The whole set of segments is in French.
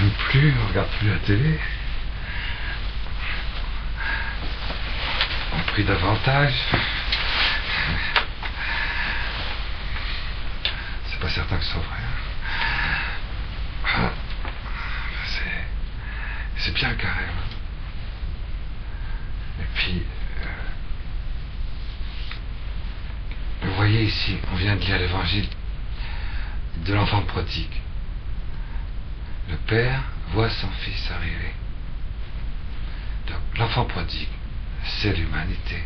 fume plus, on regarde plus la télé. On prie davantage. C'est pas certain que ce soit vrai. C'est bien quand même. Et puis, vous voyez ici, on vient de lire l'évangile de l'enfant prodigue. Le père voit son fils arriver. Donc, l'enfant prodigue, c'est l'humanité,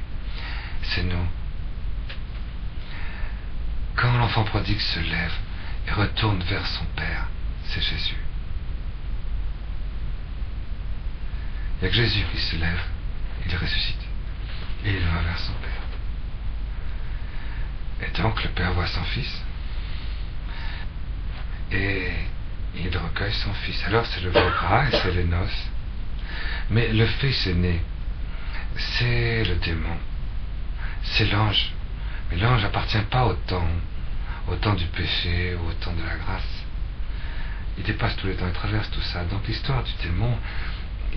c'est nous. Quand l'enfant prodigue se lève et retourne vers son père, c'est Jésus. Il n'y a que Jésus qui se lève, il ressuscite, et il va vers son père. Et donc le père voit son fils, et il recueille son fils. Alors c'est le veau gras et c'est les noces. Mais le fils aîné, c'est le démon, c'est l'ange. Mais l'ange n'appartient pas au temps du péché ou au temps de la grâce. Il dépasse tous les temps, il traverse tout ça. Donc l'histoire du démon,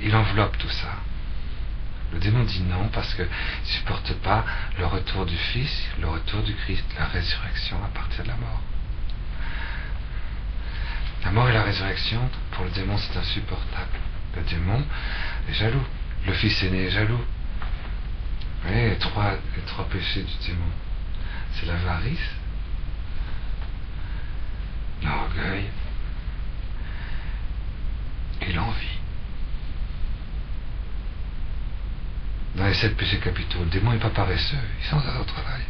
il enveloppe tout ça. Le démon dit non parce qu'il ne supporte pas le retour du Fils, le retour du Christ, la résurrection à partir de la mort. La mort et la résurrection, pour le démon, c'est insupportable. Le démon est jaloux. Le fils aîné est jaloux. Vous voyez, les trois péchés du démon. C'est l'avarice, l'orgueil et l'envie. Dans les 7 péchés capitaux, le démon n'est pas paresseux, il s'en va au travail.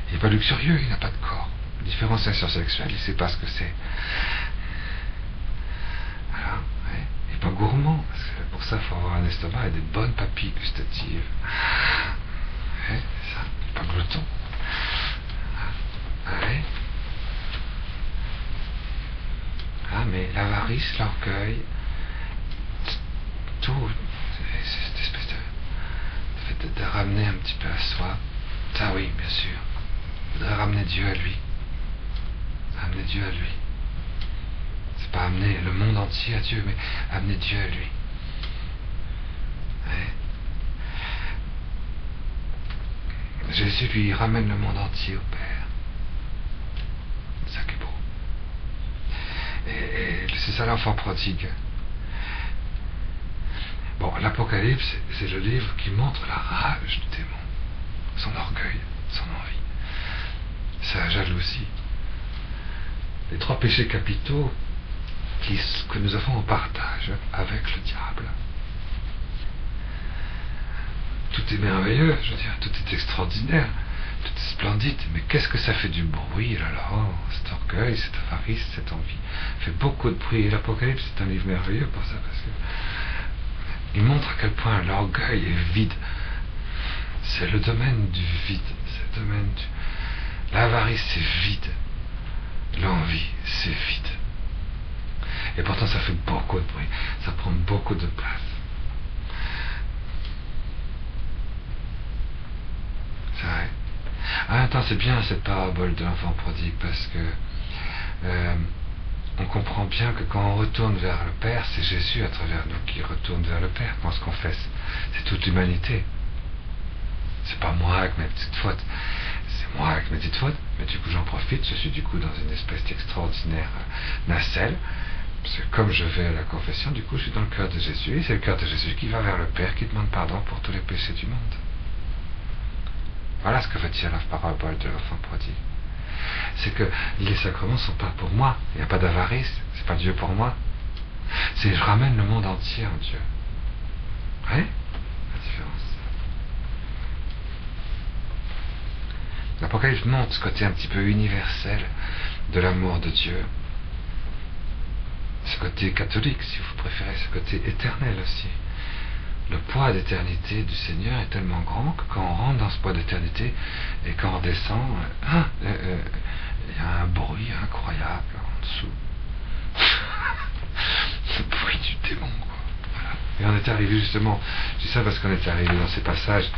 Il n'est pas luxurieux, il n'a pas de corps. Différenciation sexuelle, il ne sait pas ce que c'est. Voilà, ouais. Il n'est pas gourmand, parce que pour ça, il faut avoir un estomac et des bonnes papilles gustatives. Ouais, c'est ça, il n'est pas glouton. Ouais. Ah, mais l'avarice, l'orgueil, tout, c'est cette espèce de ramener un petit peu à soi. Ça oui, bien sûr. Il faudrait ramener Dieu à lui. Amener Dieu à lui. C'est pas amener le monde entier à Dieu, mais amener Dieu à lui. Ouais. Jésus lui ramène le monde entier au Père. C'est ça qui est beau. Et c'est ça l'enfant prodigue. Bon, l'Apocalypse, c'est le livre qui montre la rage du démon, son orgueil, son envie, sa jalousie. Les 3 péchés capitaux que nous avons en partage avec le diable. Tout est merveilleux, je veux dire, tout est extraordinaire, tout est splendide, mais qu'est-ce que ça fait du bruit là là, cet orgueil, cette avarice, cette envie, fait beaucoup de bruit. Et l'Apocalypse, c'est un livre merveilleux pour ça, parce que il montre à quel point l'orgueil est vide. C'est le domaine du vide, c'est le domaine du... L'avarice, c'est vide. L'envie, c'est vide. Et pourtant, ça fait beaucoup de bruit. Ça prend beaucoup de place. C'est vrai. Ah, attends, c'est bien cette parabole de l'enfant prodigue, parce que on comprend bien que quand on retourne vers le Père, c'est Jésus à travers nous qui retourne vers le Père. Quand on se confesse, c'est toute l'humanité. C'est pas moi avec mes petites fautes. C'est moi avec mes petites fautes, mais du coup j'en profite, je suis du coup dans une espèce d'extraordinaire nacelle, parce que comme je vais à la confession, du coup je suis dans le cœur de Jésus, et c'est le cœur de Jésus qui va vers le Père, qui demande pardon pour tous les péchés du monde. Voilà ce que veut dire la parabole de l'enfant prodigue. C'est que les sacrements ne sont pas pour moi, il n'y a pas d'avarice, c'est pas Dieu pour moi. C'est je ramène le monde entier en Dieu. Oui, la différence. L'Apocalypse montre ce côté un petit peu universel de l'amour de Dieu. Ce côté catholique, si vous préférez, ce côté éternel aussi. Le poids d'éternité du Seigneur est tellement grand que quand on rentre dans ce poids d'éternité et quand on descend, il y a un bruit incroyable en dessous. Le bruit du démon, quoi. Voilà. Et on est arrivé justement, je dis ça parce qu'on est arrivé dans ces passages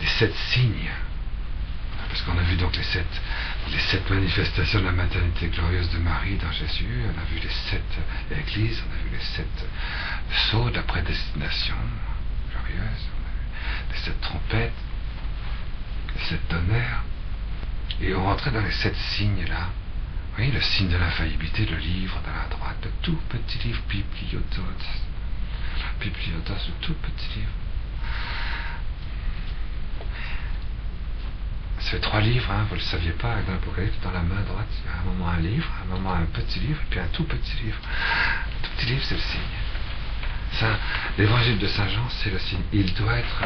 des 7 signes. Parce qu'on a vu donc les 7 les 7 manifestations de la maternité glorieuse de Marie dans Jésus, on a vu les 7 églises, on a vu les 7 sceaux de la prédestination glorieuse, on a vu les 7 trompettes, les 7 tonnerres, et on rentrait dans les 7 signes là. Vous voyez, le signe de l'infaillibilité, le livre dans la droite, le tout petit livre, Bibliothos, le tout petit livre. Ça fait 3 livres, hein, vous ne le saviez pas, dans l'Apocalypse, dans la main droite, il y a un moment un livre, un moment un petit livre, et puis un tout petit livre. Un tout petit livre, c'est le signe. L'évangile de Saint Jean, c'est le signe. Il doit être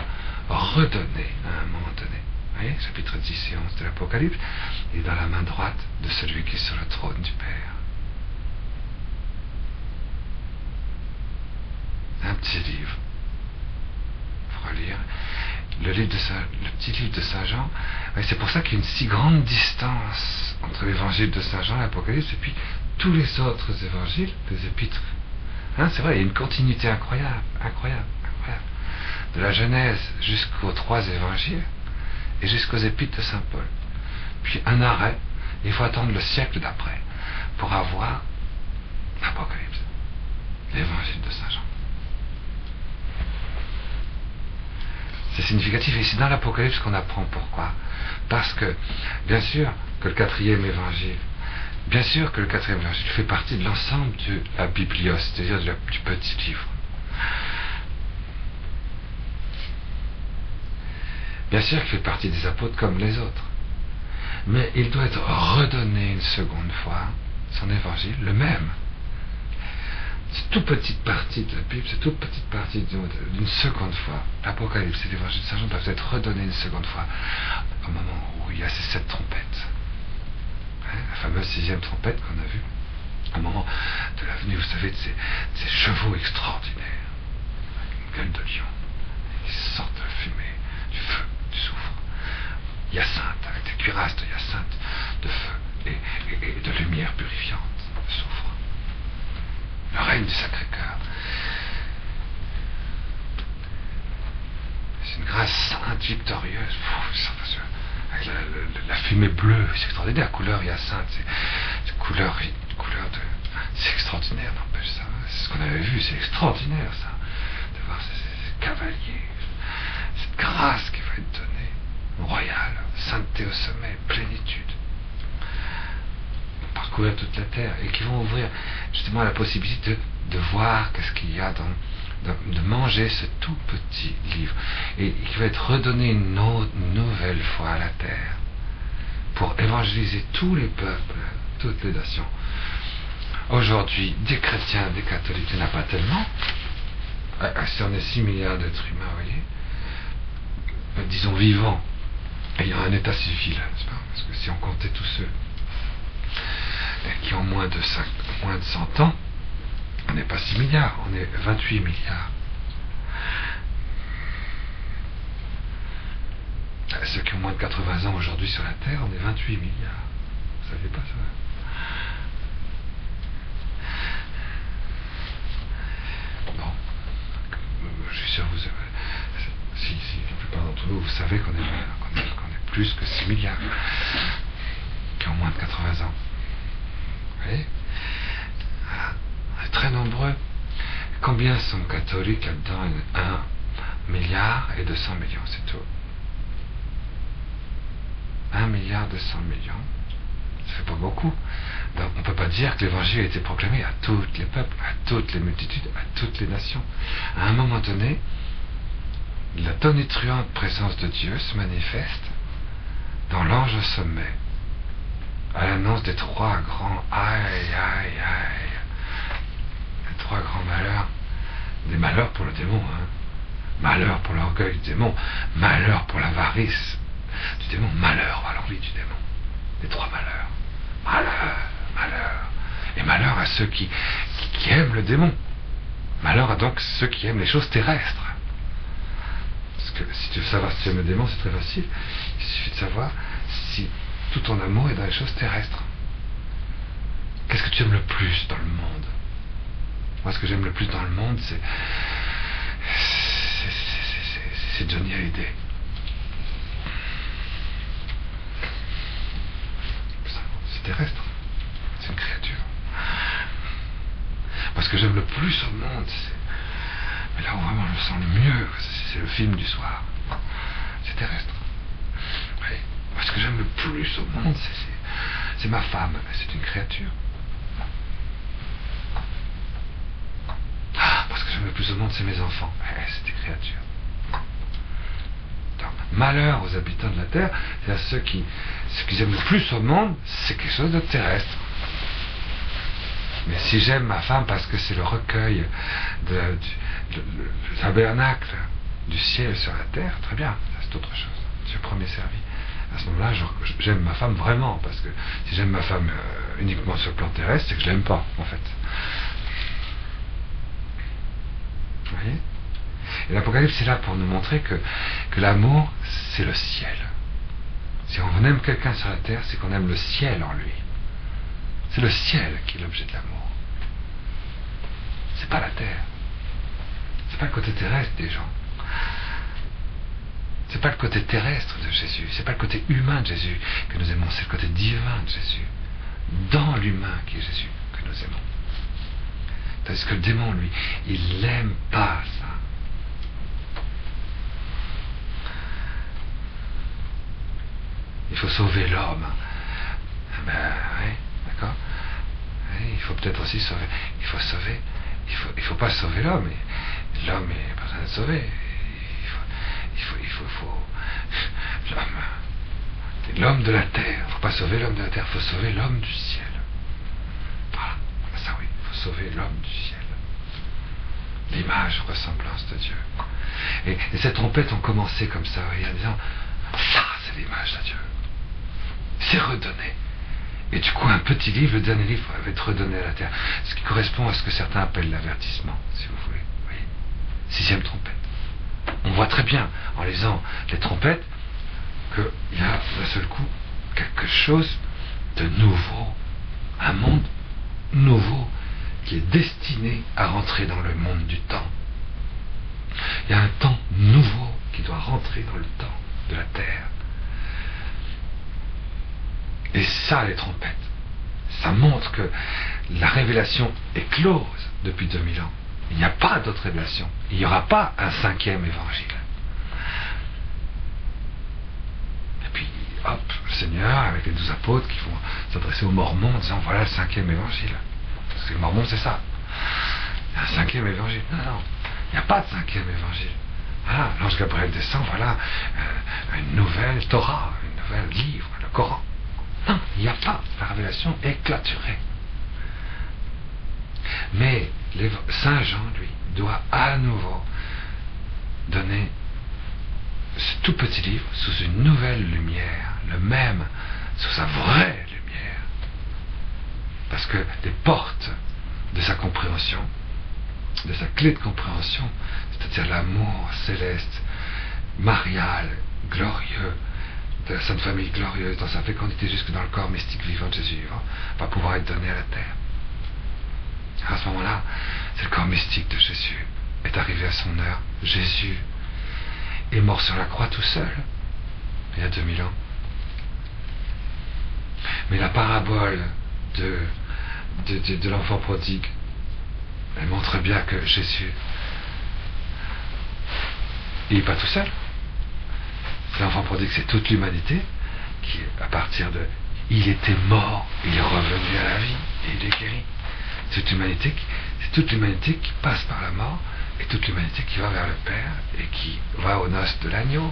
redonné à un moment donné. Vous voyez, chapitre 10 et 11 de l'Apocalypse, il est dans la main droite de celui qui est sur le trône du Père. Un petit livre. Il faut relire. Le petit livre de Saint Jean, c'est pour ça qu'il y a une si grande distance entre l'évangile de Saint Jean et l'Apocalypse et puis tous les autres évangiles, les épîtres. Hein, c'est vrai, il y a une continuité incroyable. De la Genèse jusqu'aux 3 évangiles et jusqu'aux épîtres de Saint Paul. Puis un arrêt, il faut attendre le siècle d'après pour avoir l'Apocalypse, l'évangile de Saint Jean. C'est significatif, et c'est dans l'Apocalypse qu'on apprend pourquoi. Parce que, bien sûr, que le 4e évangile fait partie de l'ensemble de la Biblios, c'est-à-dire du petit livre. Bien sûr qu'il fait partie des apôtres comme les autres. Mais il doit être redonné une seconde fois, son évangile, le même. Cette toute petite partie de la Bible, cette toute petite partie d'une seconde fois, l'Apocalypse et l'évangile de Saint Jean doivent être redonnés une seconde fois, au moment où il y a ces 7 trompettes. Hein, la fameuse 6e trompette qu'on a vue, au moment de la venue, vous savez, de ces chevaux extraordinaires, avec une gueule de lion, qui sortent de la fumée, du feu, du soufre. Hyacinthe, avec des cuirasses de hyacinthe, de feu et de lumière purifiante, de soufre. Le règne du Sacré-Cœur. C'est une grâce sainte, victorieuse. Avec la fumée bleue, c'est extraordinaire. La couleur hyacinthe, c'est couleur de... C'est extraordinaire, n'empêche ça. C'est ce qu'on avait vu, c'est extraordinaire ça. De voir ces cavaliers, cette grâce qui va être donnée, royale, sainteté au sommet, plénitude. Parcourir toute la terre et qui vont ouvrir justement la possibilité de voir qu'est-ce qu'il y a de manger ce tout petit livre et qui va être redonné une nouvelle fois à la terre pour évangéliser tous les peuples, toutes les nations. Aujourd'hui, des chrétiens, des catholiques, il n'y en a pas tellement. Si on est 6 milliards d'êtres humains, vous voyez, disons vivants, ayant un état civil, parce que si on comptait tous ceux qui ont moins de 100 ans, on n'est pas 6 milliards, on est 28 milliards. Ceux qui ont moins de 80 ans aujourd'hui sur la Terre, on est 28 milliards. Vous ne savez pas ça? Bon. Je suis sûr que si la plupart d'entre vous savez qu'on est plus que 6 milliards qui ont moins de 80 ans. Vous voyez? On est très nombreux. Combien sont catholiques là-dedans? 1 milliard et 200 millions, c'est tout. 1 milliard 200 millions. Ça fait pas beaucoup. Donc on ne peut pas dire que l'évangile a été proclamé à tous les peuples, à toutes les multitudes, à toutes les nations. À un moment donné, la tonitruante présence de Dieu se manifeste dans l'ange au sommet, à l'annonce des 3 grands les 3 grands malheurs, des malheurs pour le démon, hein. Malheur pour l'orgueil du démon, malheur pour l'avarice du démon, malheur à l'envie du démon. Les 3 malheurs. Malheur. Et malheur à ceux qui aiment le démon. Malheur à donc ceux qui aiment les choses terrestres. Parce que si tu veux savoir si tu aimes le démon, c'est très facile. Il suffit de savoir si tout ton amour est dans les choses terrestres. Qu'est-ce que tu aimes le plus dans le monde? Moi, ce que j'aime le plus dans le monde, c'est Johnny Hallyday. c'est terrestre. C'est une créature. Parce que j'aime le plus au monde, mais là où vraiment je me sens le mieux, c'est le film du soir. C'est terrestre. Oui. Parce que j'aime le plus au monde, c'est ma femme, c'est une créature. Parce que j'aime le plus au monde, c'est mes enfants. C'est des créatures. Donc, malheur aux habitants de la Terre, c'est-à-dire ceux qui aiment le plus au monde, c'est quelque chose de terrestre. Mais si j'aime ma femme parce que c'est le recueil, le tabernacle du ciel sur la terre, très bien, c'est autre chose. C'est le premier servi. À ce moment-là, j'aime ma femme vraiment, parce que si j'aime ma femme uniquement sur le plan terrestre, c'est que je l'aime pas, en fait. Vous voyez ? Et l'Apocalypse, c'est là pour nous montrer que l'amour, c'est le ciel. Si on aime quelqu'un sur la terre, c'est qu'on aime le ciel en lui. C'est le ciel qui est l'objet de l'amour. C'est pas la terre. C'est pas le côté terrestre des gens. C'est pas le côté terrestre de Jésus. C'est pas le côté humain de Jésus que nous aimons. C'est le côté divin de Jésus. Dans l'humain qui est Jésus que nous aimons. Tandis que le démon, lui, il n'aime pas ça. Il faut sauver l'homme. Ben oui, d'accord. Oui, il faut peut-être aussi sauver. Il faut pas sauver l'homme. L'homme n'est pas besoin d'être sauvé. L'homme de la terre. Il ne faut pas sauver l'homme de la terre. Il faut sauver l'homme du ciel. Voilà. Ça oui. Il faut sauver l'homme du ciel. L'image, ressemblance de Dieu. Et ces trompettes ont commencé comme ça, oui, en disant ça, c'est l'image de Dieu. C'est redonné. Et du coup, un petit livre, le dernier livre, va être redonné à la terre. Ce qui correspond à ce que certains appellent l'avertissement, si vous voulez. Vous voyez ? 6e trompette. On voit très bien, en lisant les trompettes, qu'il y a d'un seul coup quelque chose de nouveau. Un monde nouveau qui est destiné à rentrer dans le monde du temps. Il y a un temps nouveau qui doit rentrer dans le temps de la terre. Et ça, les trompettes, ça montre que la révélation est close depuis 2000 ans. Il n'y a pas d'autre révélation. Il n'y aura pas un 5e évangile. Et puis, hop, le Seigneur, avec les 12 apôtres qui vont s'adresser aux Mormons en disant voilà le 5e évangile. Parce que les Mormons, c'est ça. Il y a un 5e évangile. Non, il n'y a pas de 5e évangile. Voilà, l'ange Gabriel descend, voilà une nouvelle Torah, un nouvel livre, le Coran. Non, il n'y a pas. La révélation est clôturée. Mais Saint Jean, lui, doit à nouveau donner ce tout petit livre sous une nouvelle lumière, le même, sous sa vraie lumière. Parce que les portes de sa compréhension, de sa clé de compréhension, c'est-à-dire l'amour céleste, marial, glorieux, de la Sainte Famille glorieuse, dans sa fécondité jusque dans le corps mystique vivant de Jésus vivant, va pouvoir être donné à la terre. À ce moment-là, c'est le corps mystique de Jésus est arrivé à son heure. Jésus est mort sur la croix tout seul, il y a 2000 ans. Mais la parabole de l'enfant prodigue, elle montre bien que Jésus, il n'est pas tout seul. L'enfant prodigue, c'est toute l'humanité qui, à partir de... Il était mort, il est revenu à la vie et il est guéri. C'est toute l'humanité qui passe par la mort et toute l'humanité qui va vers le Père et qui va aux noces de l'agneau.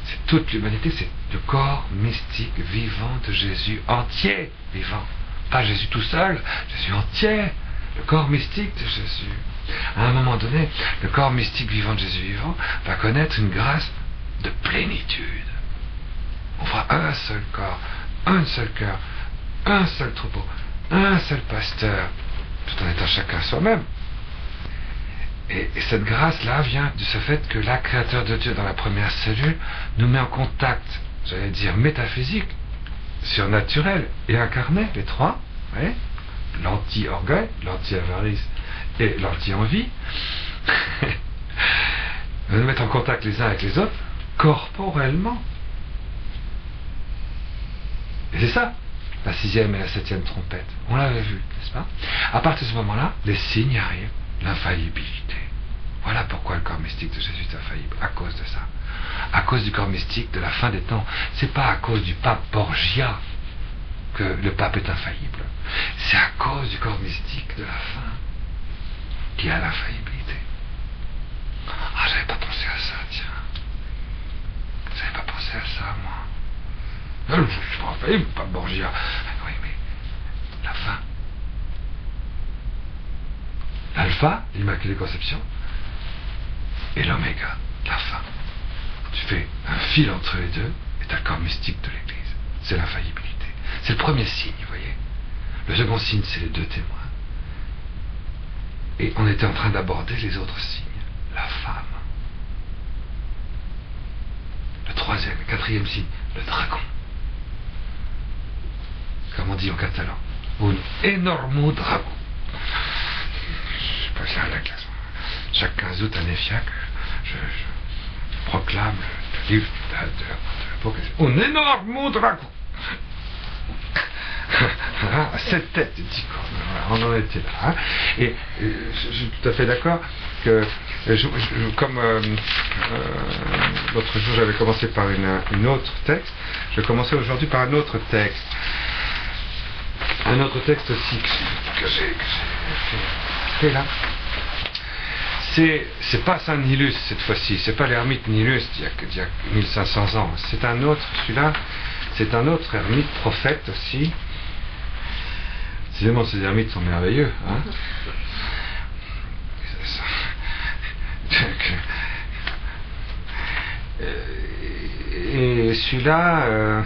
C'est toute l'humanité, c'est le corps mystique vivant de Jésus, entier vivant. Pas Jésus tout seul, Jésus entier, le corps mystique de Jésus. À un moment donné, le corps mystique vivant de Jésus vivant va connaître une grâce de plénitude. On fera un seul corps, un seul cœur, un seul troupeau, un seul pasteur, tout en étant chacun soi-même. Et cette grâce-là vient de ce fait que la créateur de Dieu dans la première cellule nous met en contact, j'allais dire métaphysique, surnaturel et incarné, les trois, voyez, l'anti-orgueil, l'anti-avarice et l'anti-envie, nous mettre en contact les uns avec les autres, corporellement. Et c'est ça, la 6e et la 7e trompette. On l'avait vu, n'est-ce pas? À partir de ce moment-là, les signes arrivent, l'infaillibilité. Voilà pourquoi le corps mystique de Jésus est infaillible, à cause de ça. À cause du corps mystique de la fin des temps. C'est pas à cause du pape Borgia que le pape est infaillible. C'est à cause du corps mystique de la fin qui a l'infaillibilité. Ah, j'avais pas pensé à ça, tiens. J'avais pas pensé à ça, moi. Non, je suis pas infaillible, pape Borgia. Oui, mais la fin. L'alpha, l'Immaculée Conception, et l'oméga, la fin. Tu fais un fil entre les deux, et tu as le corps mystique de l'Église. C'est l'infaillibilité. C'est le premier signe, vous voyez. Le second signe, c'est les deux témoins. Et on était en train d'aborder les autres signes. La femme. Le troisième, le quatrième signe, le dragon. Comme on dit en catalan. Un énorme dragon. Je sais pas si c'est la classe. Chaque 15 août à Néfiac, je proclame le livre de l'Apocalypse. Un énorme dragon. À cette tête, dit quoi. On en était là. Hein. Et je suis tout à fait d'accord que, comme l'autre jour j'avais commencé par une autre texte, je vais commencer aujourd'hui par un autre texte. Un autre texte aussi que j'ai fait là. C'est pas Saint Nilus cette fois-ci, c'est pas l'ermite Nilus d'il y a 1500 ans. C'est un autre, celui-là, c'est un autre ermite prophète aussi. Décidément, ces ermites sont merveilleux. Hein. Et celui-là,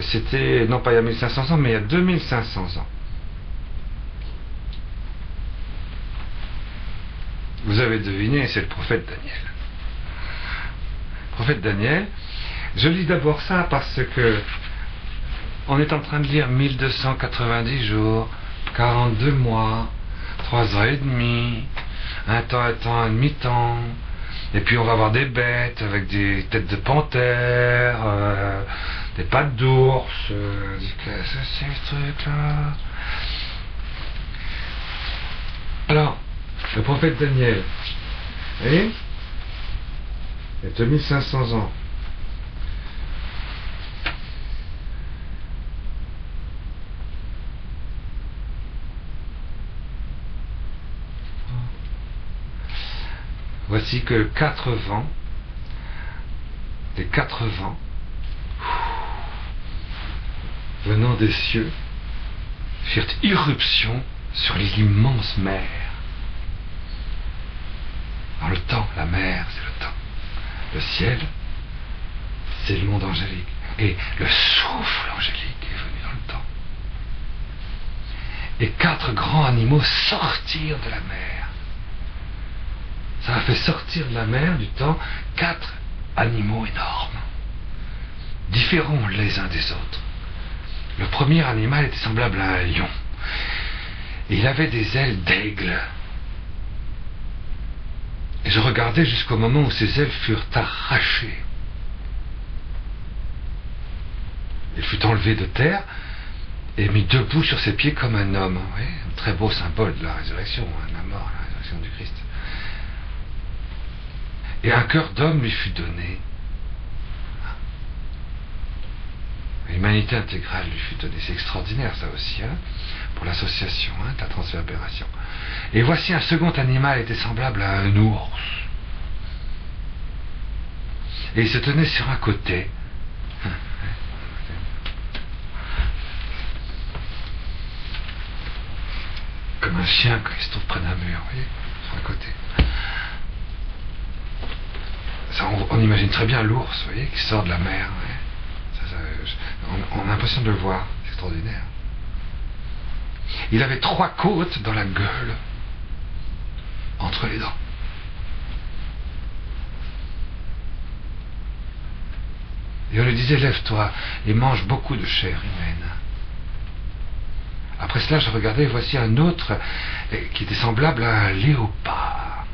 c'était, non pas il y a 1500 ans, mais il y a 2500 ans. Vous avez deviné, c'est le prophète Daniel. Le prophète Daniel, je lis d'abord ça parce que on est en train de lire 1290 jours, 42 mois, 3 ans et demi, un temps, un demi-temps, et puis on va avoir des bêtes avec des têtes de panthère, des pattes d'ours, qu'est-ce que c'est ce truc-là? Alors, le prophète Daniel, vous voyez, il y a 2500 ans. Voici que 4 vents, les 4 vents, venant des cieux, firent irruption sur l'immense mer. Alors le temps, la mer, c'est le temps. Le ciel, c'est le monde angélique. Et le souffle angélique est venu dans le temps. Et 4 grands animaux sortirent de la mer. Ça a fait sortir de la mer, du temps, 4 animaux énormes, différents les uns des autres. Le premier animal était semblable à un lion. Et il avait des ailes d'aigle. Et je regardais jusqu'au moment où ses ailes furent arrachées. Il fut enlevé de terre et mis debout sur ses pieds comme un homme. Oui, un très beau symbole de la résurrection, la mort, la résurrection du Christ. Et un cœur d'homme lui fut donné. L'humanité intégrale lui fut donnée. C'est extraordinaire ça aussi, hein, pour l'association, hein, de la transverbération. Et voici un second animal était semblable à un ours. Et il se tenait sur un côté. Comme un chien quand il se trouve près d'un mur, vous voyez, sur un côté. Ça, on imagine très bien l'ours, vous voyez, qui sort de la mer. Ouais. On a l'impression de le voir, c'est extraordinaire. Il avait 3 côtes dans la gueule, entre les dents. Et on lui disait, lève-toi et mange beaucoup de chair humaine. Après cela, je regardais, et voici un autre qui était semblable à un léopard.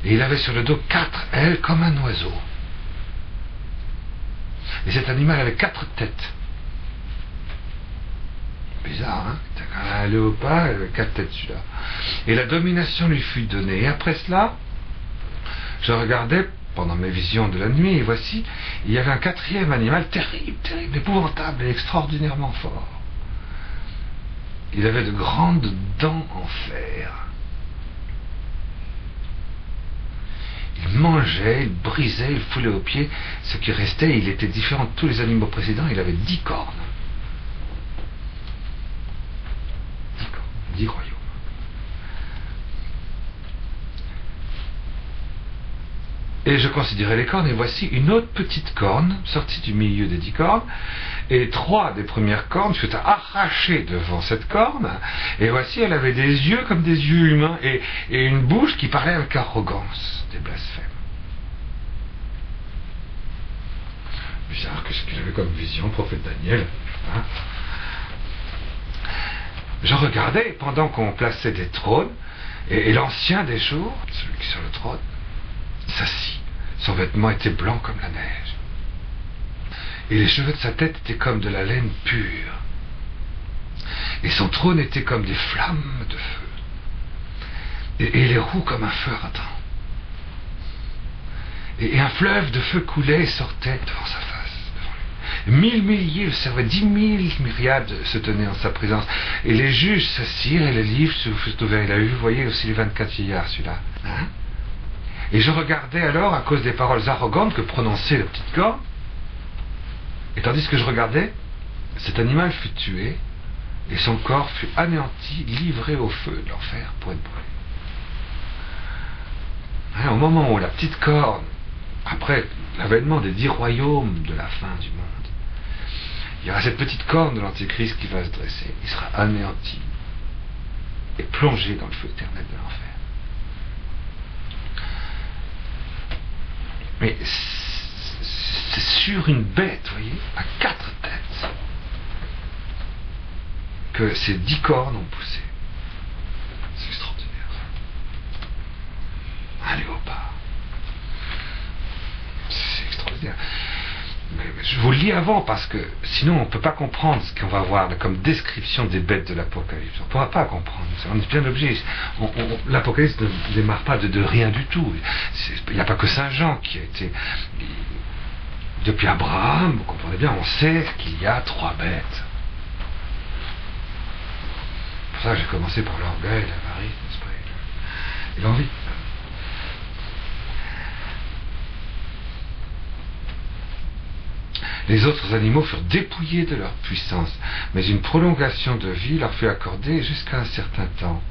Et il avait sur le dos 4 ailes comme un oiseau. Et cet animal avait 4 têtes. bizarre, hein? T'as quand même un léopard avec 4 têtes celui-là. Et la domination lui fut donnée. Et après cela, je regardais pendant mes visions de la nuit, et voici, il y avait un 4e animal terrible, terrible, épouvantable et extraordinairement fort. Il avait de grandes dents en fer. Il mangeait, il brisait, il foulait aux pieds ce qui restait. Il était différent de tous les animaux précédents. Il avait 10 cornes. 10 cornes, 10 royaumes. Et je considérais les cornes, et voici une autre petite corne sortie du milieu des 10 cornes, et 3 des premières cornes furent arrachées devant cette corne, et voici elle avait des yeux comme des yeux humains, et une bouche qui parlait avec arrogance, des blasphèmes. Bizarre, qu'est-ce qu'il avait comme vision, prophète Daniel, hein? Je regardais pendant qu'on plaçait des trônes, et l'ancien des jours, celui qui est sur le trône, s'assit. Son vêtement était blanc comme la neige. Et les cheveux de sa tête étaient comme de la laine pure. Et son trône était comme des flammes de feu. Et les roues comme un feu ardent. Et un fleuve de feu coulait et sortait devant sa face, devant lui. 1000 milliers le servaient, 10 000 myriades se tenaient en sa présence. Et les juges s'assirent et les livres se furent ouverts. Il a eu, vous voyez, aussi les 24 vieillards, celui-là. Hein? Et je regardais alors, à cause des paroles arrogantes que prononçait la petite corne, et tandis que je regardais, cet animal fut tué, et son corps fut anéanti, livré au feu de l'enfer pour être brûlé. Hein, au moment où la petite corne, après l'avènement des 10 royaumes de la fin du monde, il y aura cette petite corne de l'Antéchrist qui va se dresser, il sera anéanti et plongé dans le feu éternel de l'enfer. Mais c'est sur une bête, vous voyez, à 4 têtes, que ces 10 cornes ont poussé. C'est extraordinaire. Un léopard. C'est extraordinaire. Mais je vous le lis avant, parce que sinon on ne peut pas comprendre ce qu'on va voir comme description des bêtes de l'Apocalypse. On ne pourra pas comprendre. On est bien obligé. L'Apocalypse ne démarre pas de rien du tout. Il n'y a pas que Saint Jean qui a été... Depuis Abraham, vous comprenez bien, on sait qu'il y a 3 bêtes. C'est pour ça que j'ai commencé par l'orgueil, l'avarice, n'est-ce pas, et l'envie. Les autres animaux furent dépouillés de leur puissance, mais une prolongation de vie leur fut accordée jusqu'à un certain temps.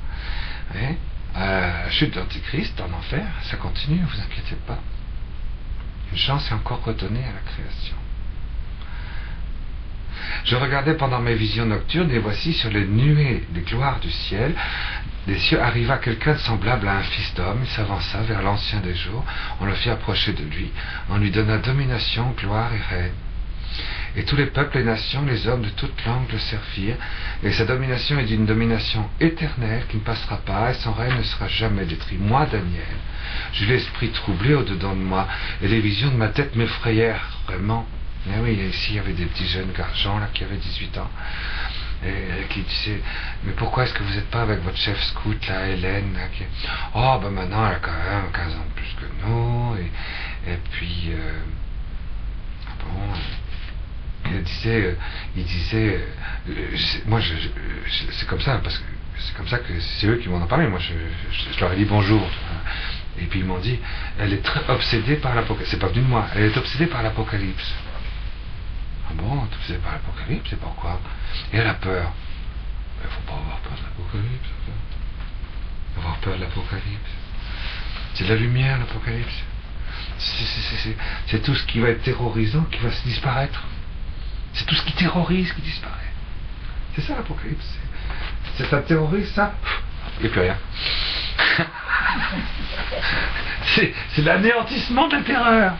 Chute d'Antéchrist en enfer, ça continue, ne vous inquiétez pas. Une chance est encore redonnée à la création. Je regardais pendant mes visions nocturnes, et voici sur les nuées des gloires du ciel, des cieux arriva quelqu'un de semblable à un fils d'homme. Il s'avança vers l'ancien des jours, on le fit approcher de lui, on lui donna domination, gloire et règne. Et tous les peuples, les nations, les hommes de toutes langues le servirent, et sa domination est d'une domination éternelle qui ne passera pas, et son règne ne sera jamais détruit. Moi, Daniel, j'eus l'esprit troublé au-dedans de moi, et les visions de ma tête m'effrayèrent vraiment. Et oui, ici il y avait des petits jeunes garçons là, qui avaient 18 ans, et qui disaient, mais pourquoi est-ce que vous n'êtes pas avec votre chef scout, là, Hélène, là, qui... Oh, ben maintenant elle a quand même 15 ans de plus que nous, et puis... bon... Il disait, moi c'est comme ça, parce que c'est comme ça que c'est eux qui m'en ont parlé. Moi je leur ai dit bonjour, et puis ils m'ont dit, elle est très obsédée par l'Apocalypse. C'est pas venu de moi, elle est obsédée par l'Apocalypse. Ah bon, obsédée par l'Apocalypse, c'est pourquoi? Et elle a peur. Il faut pas avoir peur de l'Apocalypse. Avoir peur de l'Apocalypse, c'est de la lumière, l'Apocalypse. C'est tout ce qui va être terrorisant qui va se disparaître. C'est tout ce qui terrorise qui disparaît. C'est ça l'Apocalypse. C'est ça terrorise, ça. Il n'y a plus rien. C'est l'anéantissement de la terreur.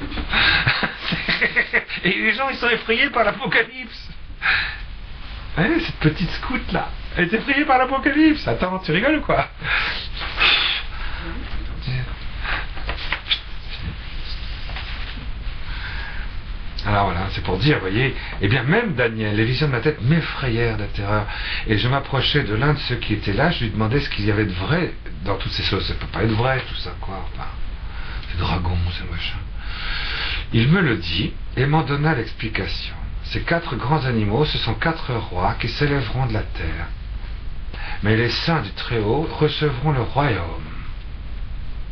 Et les gens, ils sont effrayés par l'Apocalypse. Cette petite scout là, elle est effrayée par l'Apocalypse. Attends, tu rigoles ou quoi? Alors voilà, c'est pour dire, vous voyez, eh bien même Daniel, les visions de ma tête m'effrayèrent de terreur. Et je m'approchais de l'un de ceux qui étaient là, je lui demandais ce qu'il y avait de vrai dans toutes ces choses. Ça peut pas être vrai tout ça, quoi. Enfin, ces dragons, ces machins. Il me le dit et m'en donna l'explication. Ces 4 grands animaux, ce sont 4 rois qui s'élèveront de la terre. Mais les saints du Très-Haut recevront le royaume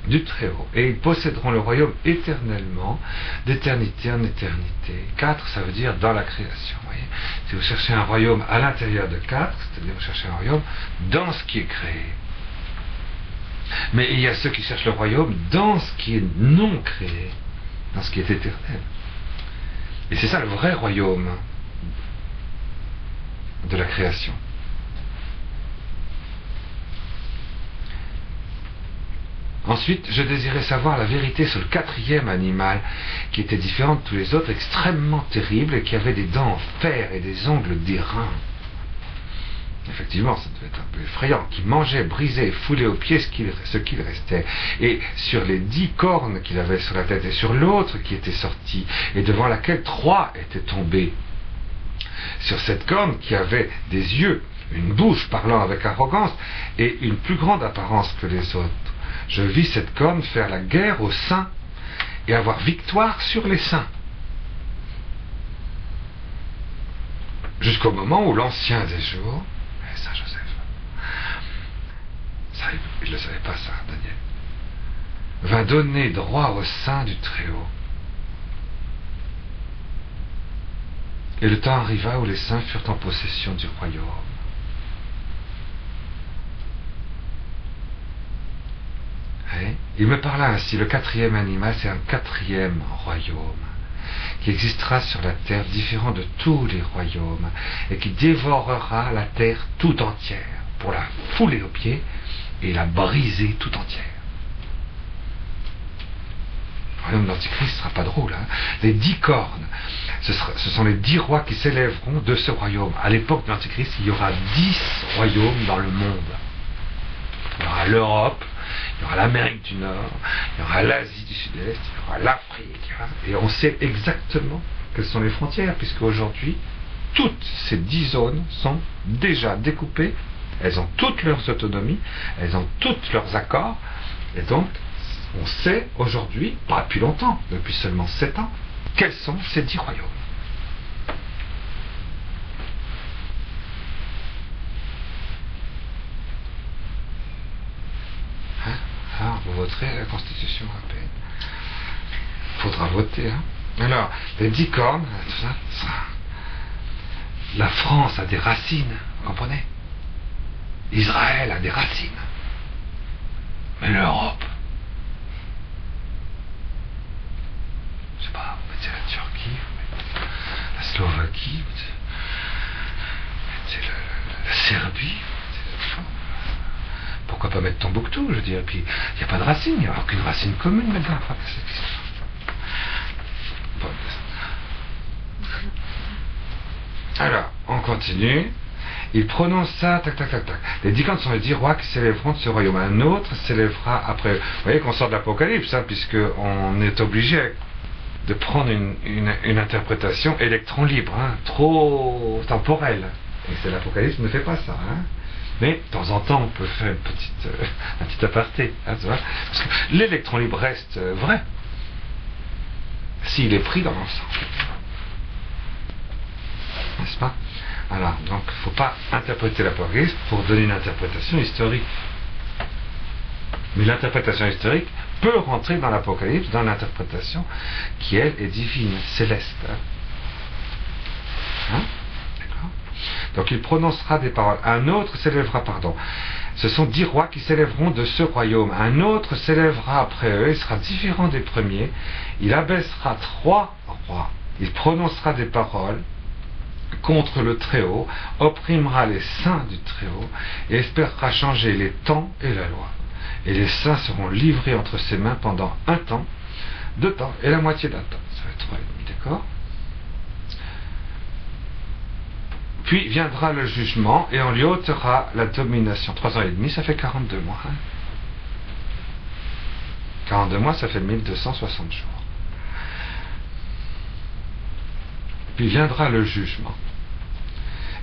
du Très-Haut, et ils posséderont le royaume éternellement, d'éternité en éternité. 4, ça veut dire dans la création. Vous voyez, si vous cherchez un royaume à l'intérieur de 4, c'est-à-dire vous cherchez un royaume dans ce qui est créé. Mais il y a ceux qui cherchent le royaume dans ce qui est non créé, dans ce qui est éternel. Et c'est ça le vrai royaume de la création. Ensuite, je désirais savoir la vérité sur le 4e animal, qui était différent de tous les autres, extrêmement terrible, et qui avait des dents en fer et des ongles d'airain. Effectivement, ça devait être un peu effrayant, qui mangeait, brisait et foulait aux pieds ce qu'il restait. Et sur les 10 cornes qu'il avait sur la tête, et sur l'autre qui était sortie, et devant laquelle 3 étaient tombés. Sur cette corne qui avait des yeux, une bouche parlant avec arrogance, et une plus grande apparence que les autres. Je vis cette corne faire la guerre aux saints et avoir victoire sur les saints. Jusqu'au moment où l'ancien des jours, Saint Joseph, ça, il ne le savait pas ça, Daniel, va donner droit aux saints du Très-Haut. Et le temps arriva où les saints furent en possession du royaume. Il me parla ainsi, le 4e animal, c'est un 4e royaume qui existera sur la terre, différent de tous les royaumes, et qui dévorera la terre tout entière, pour la fouler aux pieds et la briser tout entière. Le royaume de l'Antichrist ne sera pas drôle, hein. Les 10 cornes, ce sont les 10 rois qui s'élèveront de ce royaume. À l'époque de l'Antichrist, il y aura 10 royaumes dans le monde. Il y aura l'Europe, il y aura l'Amérique du Nord, il y aura l'Asie du Sud-Est, il y aura l'Afrique, et on sait exactement quelles sont les frontières, puisque aujourd'hui, toutes ces 10 zones sont déjà découpées, elles ont toutes leurs autonomies, elles ont tous leurs accords, et donc on sait aujourd'hui, pas depuis longtemps, depuis seulement 7 ans, quels sont ces 10 royaumes. Alors, vous voterez la Constitution européenne. Il faudra voter, hein. Alors, les 10 cornes, tout ça. La France a des racines, vous comprenez? Israël a des racines. Mais l'Europe, je sais pas, vous mettez la Turquie, vous mettez la Slovaquie, vous mettez la Serbie. Pourquoi pas mettre Tombouctou, je veux dire, et puis il n'y a pas de racine, il n'y a aucune racine commune maintenant. Enfin, bon. Alors, on continue. Il prononce ça, tac, tac, tac, tac. Les 10 cornes sont les 10 rois qui s'élèveront de ce royaume. Un autre s'élèvera après. Vous voyez qu'on sort de l'Apocalypse, hein, puisqu'on est obligé de prendre une interprétation électron libre, hein, trop temporelle. Et c'est l'Apocalypse ne fait pas ça, hein. Mais de temps en temps, on peut faire un petit aparté, hein, tu vois, parce que l'électron libre reste vrai s'il est pris dans l'ensemble, n'est-ce pas? Alors, donc, il ne faut pas interpréter l'Apocalypse pour donner une interprétation historique. Mais l'interprétation historique peut rentrer dans l'Apocalypse, dans l'interprétation qui, elle, est divine, céleste. Hein? Donc il prononcera des paroles. Un autre s'élèvera, ce sont 10 rois qui s'élèveront de ce royaume. Un autre s'élèvera après eux, il sera différent des premiers. Il abaissera 3 rois. Il prononcera des paroles contre le Très-Haut, opprimera les saints du Très-Haut et espérera changer les temps et la loi. Et les saints seront livrés entre ses mains pendant 1 temps, 2 temps et la moitié d'un temps. Ça va être 3 et demi, d'accord? Puis viendra le jugement et on lui ôtera la domination. 3 ans et demi, ça fait 42 mois. Hein. 42 mois, ça fait 1260 jours. Puis viendra le jugement.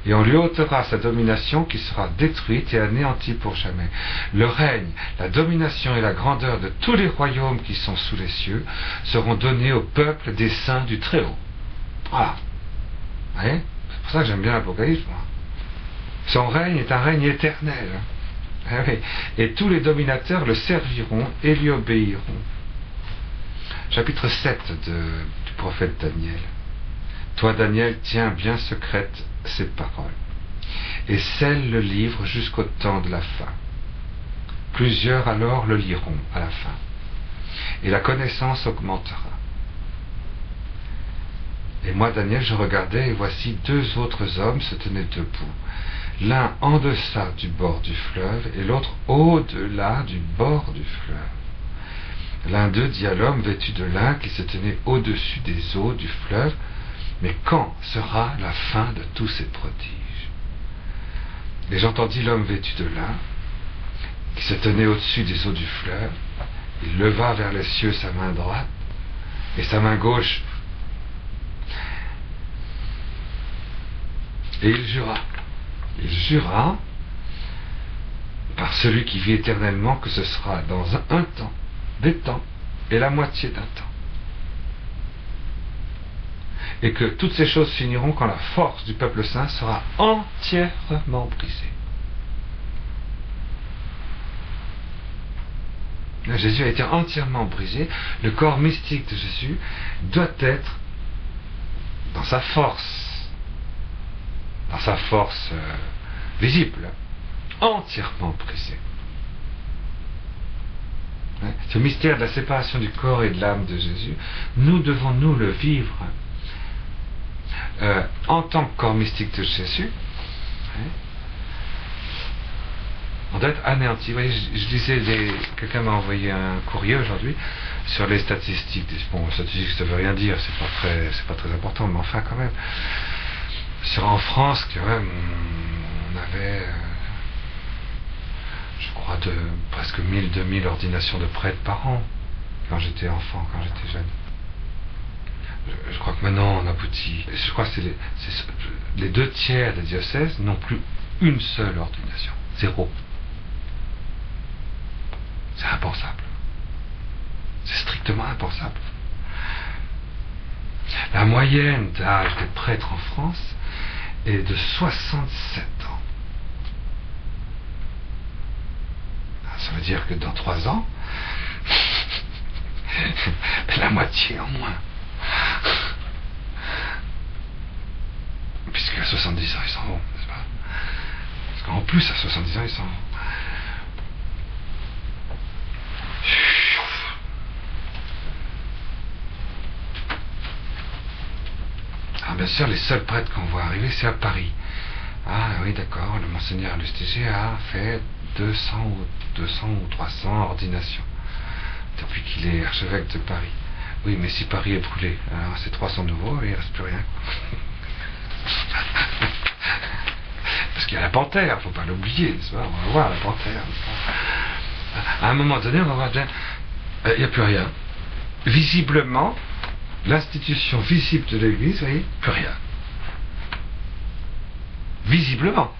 Et on lui ôtera sa domination qui sera détruite et anéantie pour jamais. Le règne, la domination et la grandeur de tous les royaumes qui sont sous les cieux seront donnés au peuple des saints du Très-Haut. Voilà. Vous voyez ? C'est pour ça que j'aime bien l'Apocalypse, moi. Son règne est un règne éternel. Et tous les dominateurs le serviront et lui obéiront. Chapitre 7 du prophète Daniel. Toi, Daniel, tiens bien secrète ces paroles, et scelle le livre jusqu'au temps de la fin. Plusieurs alors le liront à la fin, et la connaissance augmentera. Et moi, Daniel, je regardais, et voici 2 autres hommes se tenaient debout, l'un en deçà du bord du fleuve, et l'autre au-delà du bord du fleuve. L'un d'eux dit à l'homme vêtu de lin qui se tenait au-dessus des eaux du fleuve, mais quand sera la fin de tous ces prodiges? Et j'entendis l'homme vêtu de lin, qui se tenait au-dessus des eaux du fleuve. Il leva vers les cieux sa main droite et sa main gauche, et il jura par celui qui vit éternellement que ce sera dans un temps, des temps, et la moitié d'un temps. Et que toutes ces choses finiront quand la force du peuple saint sera entièrement brisée. Là, Jésus a été entièrement brisé. Le corps mystique de Jésus doit être dans sa force visible, entièrement brisé. Ce mystère de la séparation du corps et de l'âme de Jésus, nous devons nous le vivre en tant que corps mystique de Jésus. On doit être anéanti. Vous voyez, je disais, quelqu'un m'a envoyé un courrier aujourd'hui sur les statistiques. Bon, statistiques, ça veut rien dire, c'est pas très important, mais enfin quand même. En France, quand même, on avait, je crois, presque 1000-2000 ordinations de prêtres par an, quand j'étais enfant, quand j'étais jeune. Je crois que maintenant on aboutit. Je crois que les 2/3 des diocèses n'ont plus une seule ordination. 0. C'est impensable. C'est strictement impensable. La moyenne d'âge des prêtres en France est de 67 ans. Ça veut dire que dans 3 ans, la moitié en moins. Puisqu'à 70 ans, ils s'en vont, n'est-ce pas? Parce qu'en plus, à 70 ans, ils s'en vont. Alors, bien sûr, les seuls prêtres qu'on voit arriver, c'est à Paris. Ah oui, d'accord, le monseigneur Lustiger a fait 200 ou 300 ordinations depuis qu'il est archevêque de Paris. Oui, mais si Paris est brûlé, alors c'est 300 nouveaux et il ne reste plus rien. Parce qu'il y a la panthère, il ne faut pas l'oublier, n'est-ce pas? On va voir la panthère. À un moment donné, on va voir bien, il n'y a plus rien. Visiblement, l'institution visible de l'Église, vous voyez, plus rien. Visiblement.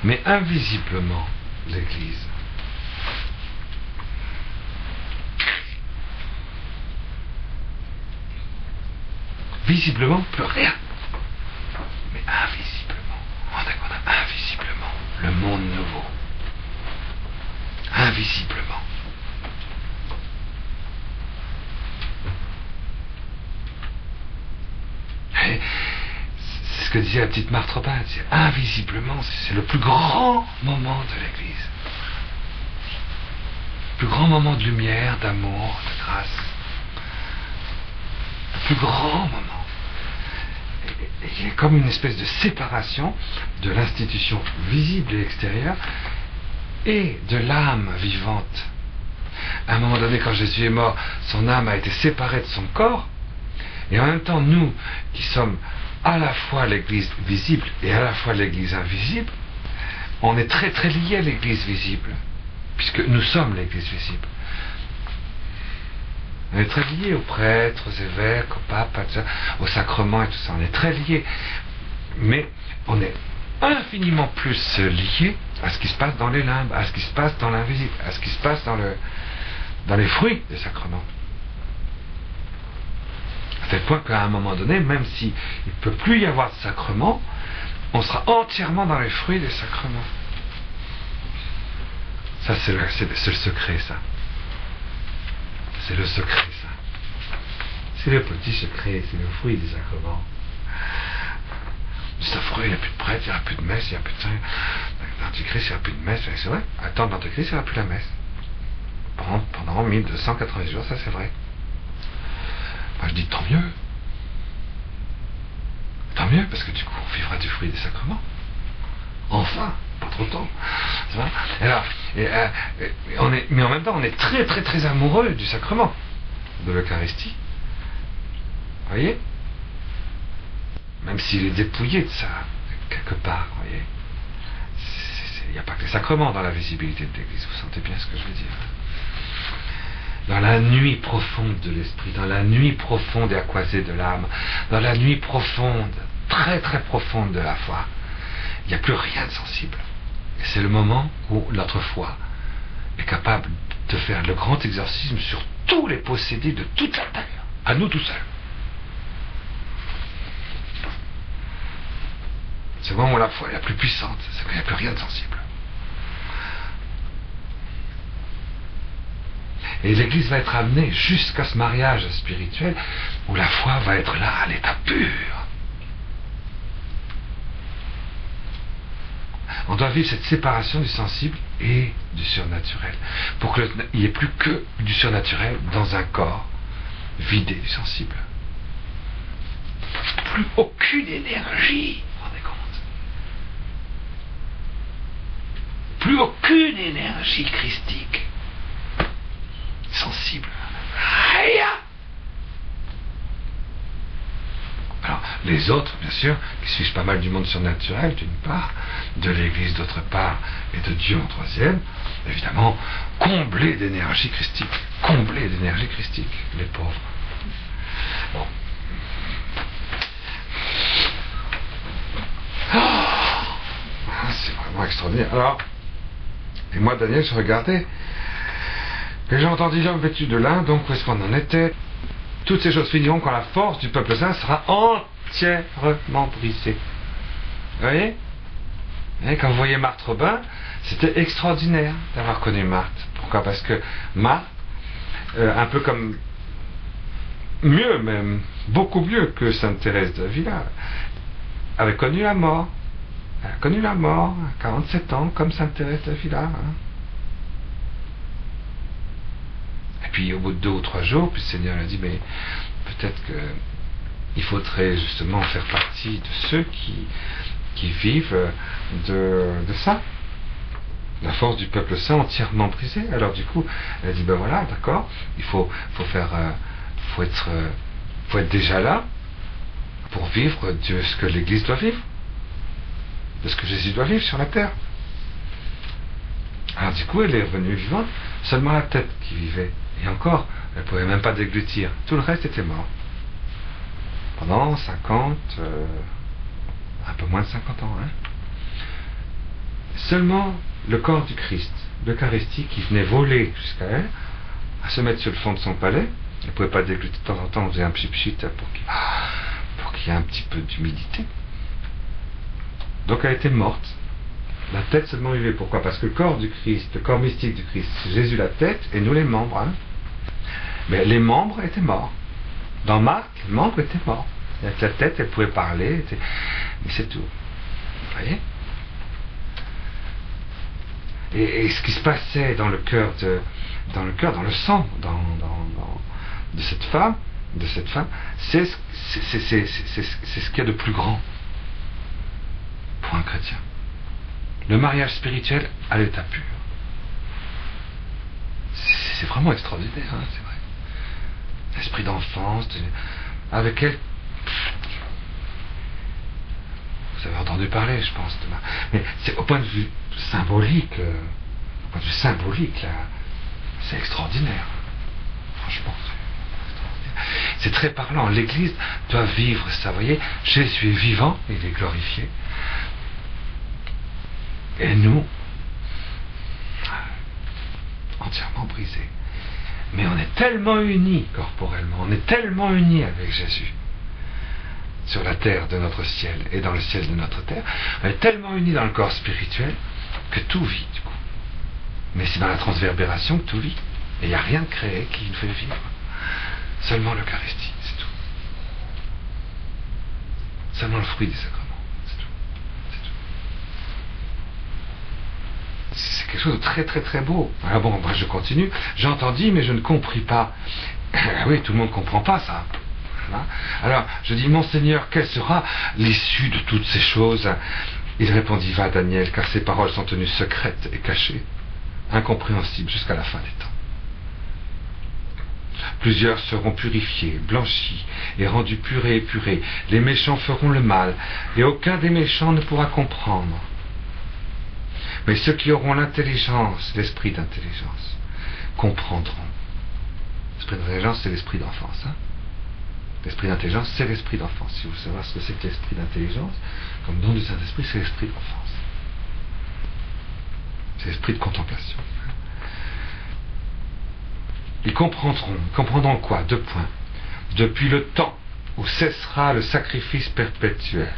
Mais invisiblement, l'Église. Visiblement, plus rien. Mais invisiblement. On a invisiblement le monde nouveau. Invisiblement. Et c'est ce que disait la petite Marthe Robin. Invisiblement, c'est le plus grand moment de l'Église. Le plus grand moment de lumière, d'amour, de grâce. Le plus grand moment. Il y a comme une espèce de séparation de l'institution visible et extérieure et de l'âme vivante. À un moment donné, quand Jésus est mort, son âme a été séparée de son corps, et en même temps, nous, qui sommes à la fois l'Église visible et à la fois l'Église invisible, on est très très liés à l'Église visible, puisque nous sommes l'Église visible. On est très lié aux prêtres, aux évêques, au pape, aux sacrements et tout ça. On est très lié. Mais on est infiniment plus lié à ce qui se passe dans les limbes, à ce qui se passe dans l'invisible, à ce qui se passe dans les fruits des sacrements. À tel point qu'à un moment donné, même s'il ne peut plus y avoir de sacrement, on sera entièrement dans les fruits des sacrements. Ça, c'est le secret, ça. C'est le secret, ça. C'est le petit secret, c'est le fruit des sacrements. C'est affreux, il n'y a plus de prêtre, il n'y aura plus de messe, il n'y a plus de saint. L'Antichrist, il n'y aura plus de messe. C'est vrai, à temps de l'Antichrist, il n'y aura plus la messe. Pendant 1280 jours, ça c'est vrai. Moi je dis tant mieux. Tant mieux, parce que du coup, on vivra du fruit des sacrements. Enfin, pas trop tôt. C'est vrai. Alors, mais en même temps, on est très très très amoureux du sacrement, de l'Eucharistie. Vous voyez? Même s'il est dépouillé de ça, quelque part, vous voyez. Il n'y a pas que les sacrements dans la visibilité de l'Église, vous sentez bien ce que je veux dire. Dans la nuit profonde de l'esprit, dans la nuit profonde et aquasée de l'âme, dans la nuit profonde, très très profonde de la foi, il n'y a plus rien de sensible. Et c'est le moment où notre foi est capable de faire le grand exorcisme sur tous les possédés de toute la terre, à nous tout seuls. C'est le moment où la foi est la plus puissante, c'est qu'il n'y a plus rien de sensible. Et l'Église va être amenée jusqu'à ce mariage spirituel où la foi va être là à l'état pur. On doit vivre cette séparation du sensible et du surnaturel pour qu'il n'y ait plus que du surnaturel dans un corps vidé du sensible. Plus aucune énergie, vous vous rendez compte? Plus aucune énergie christique sensible. Rien. Alors, les autres, bien sûr, qui suivent pas mal du monde surnaturel, d'une part, de l'Église d'autre part, et de Dieu en troisième, évidemment, comblés d'énergie christique. Comblés d'énergie christique, les pauvres. Bon. C'est vraiment extraordinaire. Alors, et moi, Daniel, je regardais, et j'ai entendu l'homme vêtu de lin, donc où est-ce qu'on en était? Toutes ces choses finiront quand la force du peuple saint sera entièrement brisée. Vous voyez? Et quand vous voyez Marthe Robin, c'était extraordinaire d'avoir connu Marthe. Pourquoi? Parce que Marthe, un peu comme, mieux même, beaucoup mieux que Sainte Thérèse d'Avila, avait connu la mort. Elle a connu la mort à 47 ans, comme Sainte Thérèse d'Avila. Hein. Et puis au bout de 2 ou 3 jours, puis le Seigneur a dit, mais peut-être qu'il faudrait justement faire partie de ceux qui vivent de ça. La force du peuple saint entièrement brisée. Alors du coup, elle a dit, ben voilà, d'accord, il faut être déjà là pour vivre de ce que l'Église doit vivre, de ce que Jésus doit vivre sur la terre. Alors du coup, elle est revenue vivante, seulement la tête qui vivait. Et encore, elle ne pouvait même pas déglutir. Tout le reste était mort. Pendant 50, un peu moins de 50 ans. Hein. Seulement le corps du Christ, l'Eucharistie, qui venait voler jusqu'à elle, à se mettre sur le fond de son palais, elle ne pouvait pas déglutir. De temps en temps, on faisait un pchit-pchit pour qu'il y ait un petit peu d'humidité. Donc elle était morte. La tête seulement vivait. Pourquoi? Parce que le corps du Christ, le corps mystique du Christ, c'est Jésus la tête et nous les membres. Hein. Mais les membres étaient morts. Dans Marc, les membres étaient morts. Avec la tête, elle pouvait parler, mais c'est tout. Vous voyez? Et ce qui se passait dans le cœur, dans le sang, de cette femme, c'est ce qu'il y a de plus grand pour un chrétien. Le mariage spirituel à l'état pur. C'est vraiment extraordinaire, hein, c'est vrai. L'esprit d'enfance, avec elle. Vous avez entendu parler, je pense. Mais c'est au point de vue symbolique, là, c'est extraordinaire. Franchement, C'est très parlant. L'Église doit vivre ça. Vous voyez, Jésus est vivant, il est glorifié. Et nous, entièrement brisés. Mais on est tellement unis corporellement, on est tellement unis avec Jésus sur la terre de notre ciel et dans le ciel de notre terre, on est tellement unis dans le corps spirituel que tout vit du coup. Mais c'est dans la transverbération que tout vit. Et il n'y a rien de créé qui nous fait vivre. Seulement l'Eucharistie, c'est tout. Seulement le fruit des sacrements, c'est tout. C'est tout. C'est quelque chose de très très très beau. Alors bon, moi je continue. J'ai entendu, mais je ne compris pas. Oui, tout le monde ne comprend pas ça. Alors, je dis, Monseigneur, quelle sera l'issue de toutes ces choses? Il répondit, va Daniel, car ces paroles sont tenues secrètes et cachées, incompréhensibles jusqu'à la fin des temps. Plusieurs seront purifiés, blanchis et rendus purs et épurés. Les méchants feront le mal, et aucun des méchants ne pourra comprendre. Mais ceux qui auront l'intelligence, l'esprit d'intelligence, comprendront. L'esprit d'intelligence, c'est l'esprit d'enfance. L'esprit d'intelligence, c'est l'esprit d'enfance. Si vous voulez savoir ce que c'est que l'esprit d'intelligence, comme don du Saint-Esprit, c'est l'esprit d'enfance. C'est l'esprit de contemplation. Ils comprendront quoi? 2 points. Depuis le temps où cessera le sacrifice perpétuel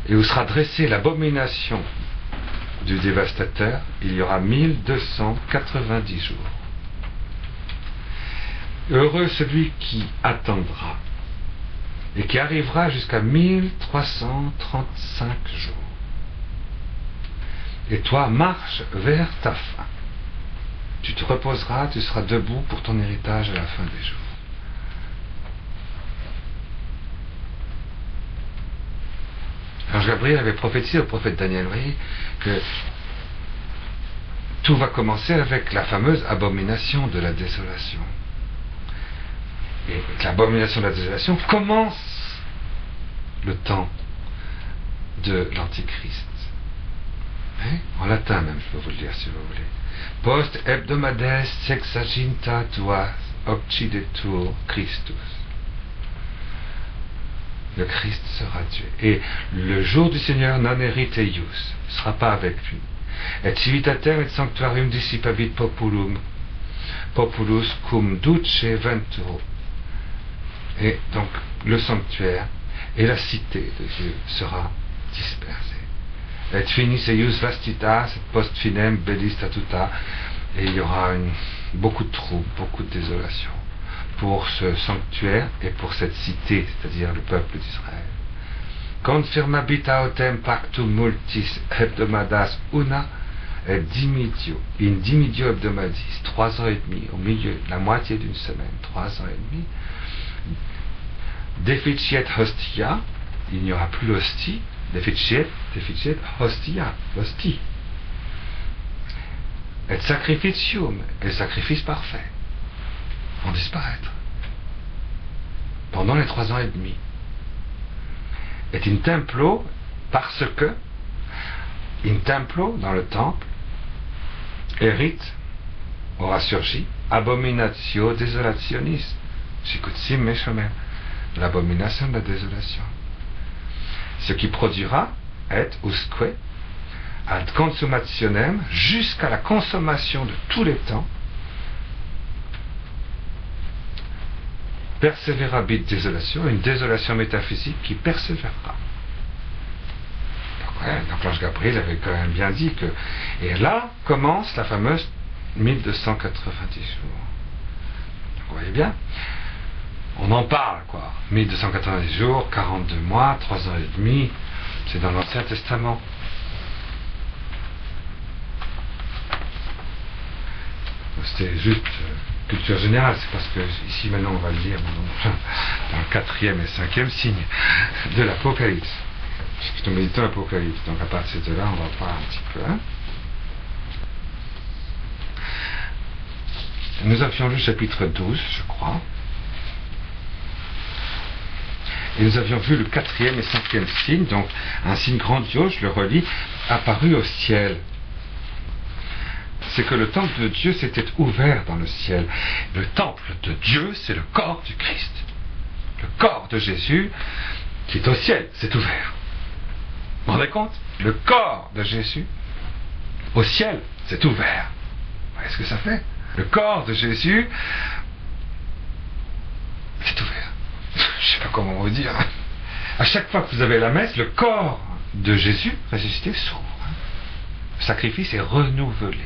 et où sera dressée l'abomination du dévastateur, il y aura 1290 jours. Heureux celui qui attendra et qui arrivera jusqu'à 1335 jours. Et toi, marche vers ta fin. Tu te reposeras, tu seras debout pour ton héritage à la fin des jours. Alors Gabriel avait prophétisé au prophète Daniel, vous voyez, que tout va commencer avec la fameuse abomination de la désolation. Et l'abomination de la désolation commence le temps de l'Antichrist. En latin même, je peux vous le dire si vous voulez. Post hebdomades sexaginta tuas occidetur Christus. Le Christ sera tué. Et le jour du Seigneur non erit eius, ne sera pas avec lui. Et civitatem et sanctuarium dissipabit populus cum duce venturo. Et donc le sanctuaire et la cité de Dieu sera dispersée. Et finis eius vastitas et post finem bellis statuta. Et il y aura beaucoup de troubles, beaucoup de désolation pour ce sanctuaire et pour cette cité, c'est-à-dire le peuple d'Israël. Confirmabit autem pactum multis hebdomadas una et dimidio, in dimidio hebdomadis, 3 ans et demi, au milieu, la moitié d'une semaine, 3 ans et demi. Deficiet hostia, il n'y aura plus l'hostie, deficiet hostia, l'hostie. Et sacrificium, et le sacrifice parfait, vont disparaître pendant les 3 ans et demi. Et in templo, parce que in templo, dans le temple, hérite, aura surgi, abominatio desolationis, shikutsim meshomer, l'abomination de la désolation. Ce qui produira, et usque, ad consummationem, jusqu'à la consommation de tous les temps, persévérabit désolation, une désolation métaphysique qui persévérera. Donc l'ange Gabriel avait quand même bien dit que... Et là commence la fameuse 1290 jours. Vous voyez bien, on en parle, quoi. 1290 jours, 42 mois, 3 ans et demi, c'est dans l'Ancien Testament. C'était juste culture générale, c'est parce que ici maintenant on va le lire dans le 4e et 5e signe de l'Apocalypse. Puisque nous méditons l'Apocalypse, donc à partir de là on va voir un petit peu. Nous avions lu le chapitre 12, je crois. Et nous avions vu le 4e et 5e signe, donc un signe grandiose, je le relis, apparu au ciel. c'est que le temple de Dieu s'était ouvert dans le ciel. Le temple de Dieu, c'est le corps du Christ. Le corps de Jésus, qui est au ciel, s'est ouvert. Vous vous rendez compte? Le corps de Jésus, au ciel, s'est ouvert. Vous voyez ce que ça fait? Le corps de Jésus, s'est ouvert. Je ne sais pas comment vous dire. À chaque fois que vous avez la messe, le corps de Jésus ressuscité s'ouvre. Le sacrifice est renouvelé.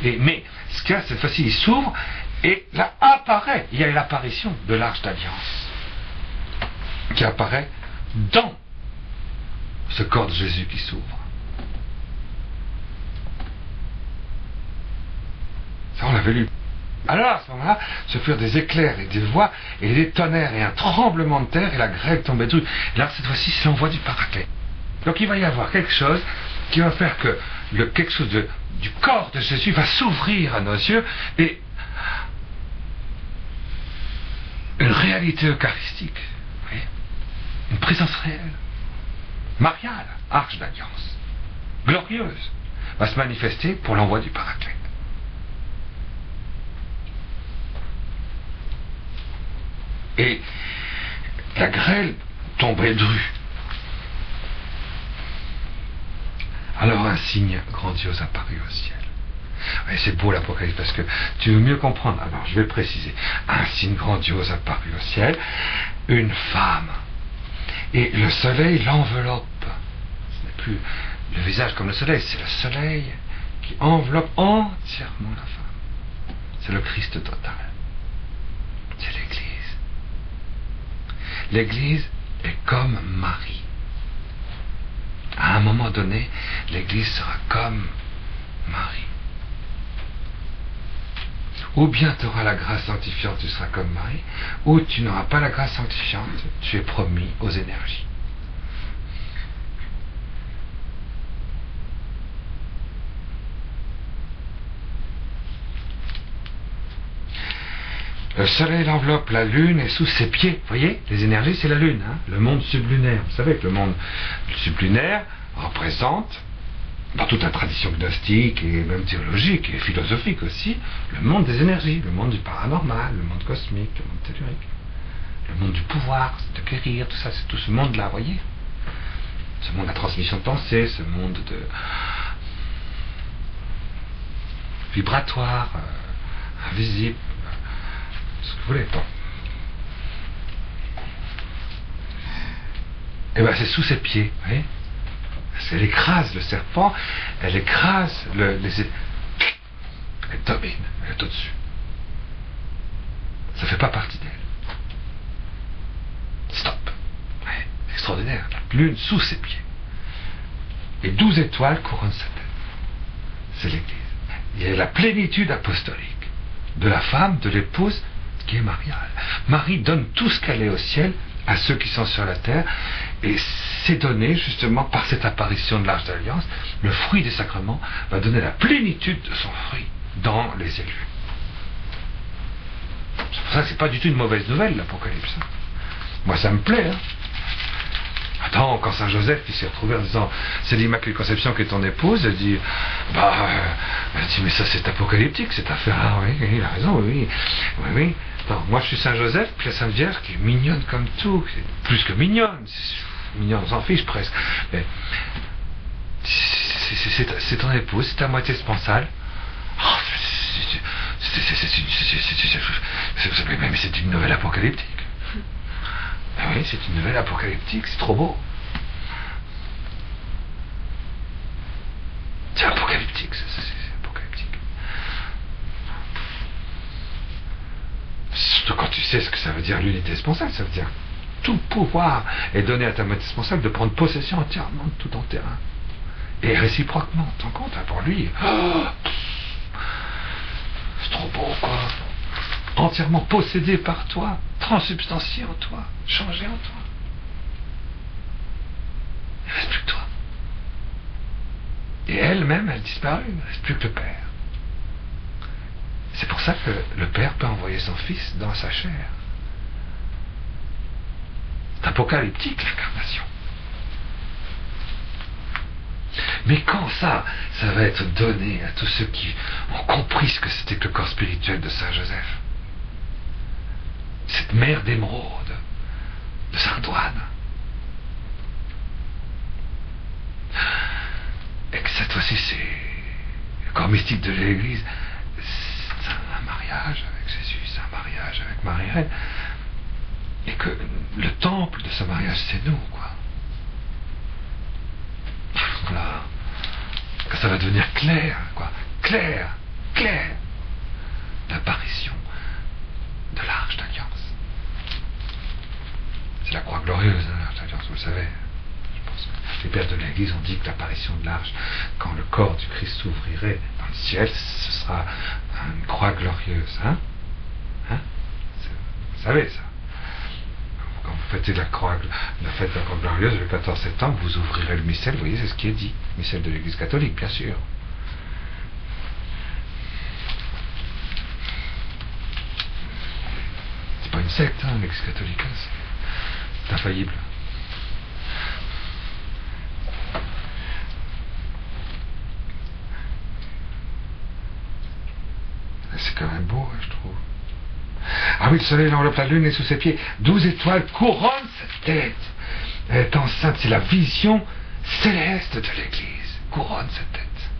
Mais ce qu'il y a cette fois-ci, il s'ouvre et là apparaît, il y a l'apparition de l'Arche d'Alliance qui apparaît dans ce corps de Jésus qui s'ouvre. Ça, on l'avait lu. Alors à ce moment-là, ce furent des éclairs et des voix et des tonnerres et un tremblement de terre et la grêle tombait dessus. Là, cette fois-ci, c'est l'envoi du Paraclet. Donc il va y avoir quelque chose qui va faire que quelque chose du corps de Jésus va s'ouvrir à nos yeux et une réalité eucharistique, vous voyez, une présence réelle, mariale, arche d'alliance, glorieuse, va se manifester pour l'envoi du Paraclet. Et la grêle tombait drue. Alors un signe grandiose apparut au ciel. Et c'est beau l'Apocalypse parce que tu veux mieux comprendre. Alors je vais préciser. Un signe grandiose apparut au ciel, une femme. Et le soleil l'enveloppe. Ce n'est plus le visage comme le soleil, c'est le soleil qui enveloppe entièrement la femme. C'est le Christ total. C'est l'Église. L'Église est comme Marie. À un moment donné, l'Église sera comme Marie. Ou bien tu auras la grâce sanctifiante, tu seras comme Marie, ou tu n'auras pas la grâce sanctifiante, tu es promis aux énergies. Le soleil l'enveloppe, la lune est sous ses pieds. Vous voyez, les énergies, c'est la lune, hein, le monde sublunaire. Vous savez que le monde sublunaire représente, dans toute la tradition gnostique et même théologique et philosophique aussi, le monde des énergies, le monde du paranormal, le monde cosmique, le monde tellurique, le monde du pouvoir, de guérir, tout ça, c'est tout ce monde-là, vous voyez. Ce monde de la transmission de pensée, ce monde de vibratoire, invisible, ce que vous voulez. Bon. Et bien c'est sous ses pieds, vous voyez. Elle écrase le serpent, elle écrase elle domine, elle est au-dessus. Ça ne fait pas partie d'elle. Stop. Ouais, extraordinaire. La lune sous ses pieds. Et 12 étoiles couronnent sa tête. C'est l'Église. Il y a la plénitude apostolique de la femme, de l'épouse qui est mariale. Marie donne tout ce qu'elle est au ciel à ceux qui sont sur la terre, et c'est donné justement par cette apparition de l'Arche d'Alliance. Le fruit des sacrements va donner la plénitude de son fruit dans les élus. C'est pour ça que c'est pas du tout une mauvaise nouvelle, l'Apocalypse. Moi ça me plaît. Attends, quand Saint Joseph qui s'est retrouvé en disant c'est l'Immaculée Conception qui est ton épouse, elle dit elle dit mais ça c'est apocalyptique cette affaire. Ah oui, il a raison, oui. Attends, moi je suis Saint Joseph, puis la Sainte Vierge qui est mignonne comme tout, plus que mignonne, mignonne, on s'en fiche presque. Mais c'est ton épouse, c'est ta moitié sponsale. Mais c'est une nouvelle apocalyptique. Ah oui, c'est une nouvelle apocalyptique, c'est trop beau. C'est apocalyptique, c'est apocalyptique. Surtout quand tu sais ce que ça veut dire l'unité sponsale, ça veut dire tout pouvoir est donné à ta moitié sponsale de prendre possession entièrement de tout ton terrain. Et réciproquement, t'en compte, pour lui, c'est trop beau, quoi. Entièrement possédé par toi, transubstantié en toi, changé en toi. Il ne reste plus que toi. Et elle-même, elle disparaît, il ne reste plus que le Père. C'est pour ça que le Père peut envoyer son Fils dans sa chair. C'est apocalyptique, l'incarnation. Mais quand ça va être donné à tous ceux qui ont compris ce que c'était que le corps spirituel de Saint Joseph, cette mer d'émeraude de Saint-Antoine, et que cette fois-ci c'est le corps mystique de l'Église, c'est un mariage avec Jésus, c'est un mariage avec Marie-Reine, et que le temple de ce mariage c'est nous, quoi. Voilà. Que ça va devenir clair, quoi. Clair, l'apparition de l'Arche d'Alliance. C'est la croix glorieuse, hein, l'Arche d'Alliance, vous le savez. Je pense que les pères de l'Église ont dit que l'apparition de l'Arche, quand le corps du Christ s'ouvrirait dans le ciel, ce sera une croix glorieuse, hein. Vous savez ça. Quand vous fêtez la fête de la croix glorieuse le 14 septembre, vous ouvrirez le missel, vous voyez, c'est ce qui est dit. Missel de l'Église catholique, bien sûr. C'est pas une secte, hein, l'Église catholique, hein, c'est infaillible. C'est quand même beau, je trouve. Ah oui, le soleil l'enveloppe la lune est sous ses pieds. 12 étoiles couronnent sa tête. Elle est enceinte, c'est la vision céleste de l'Église. Couronne sa tête.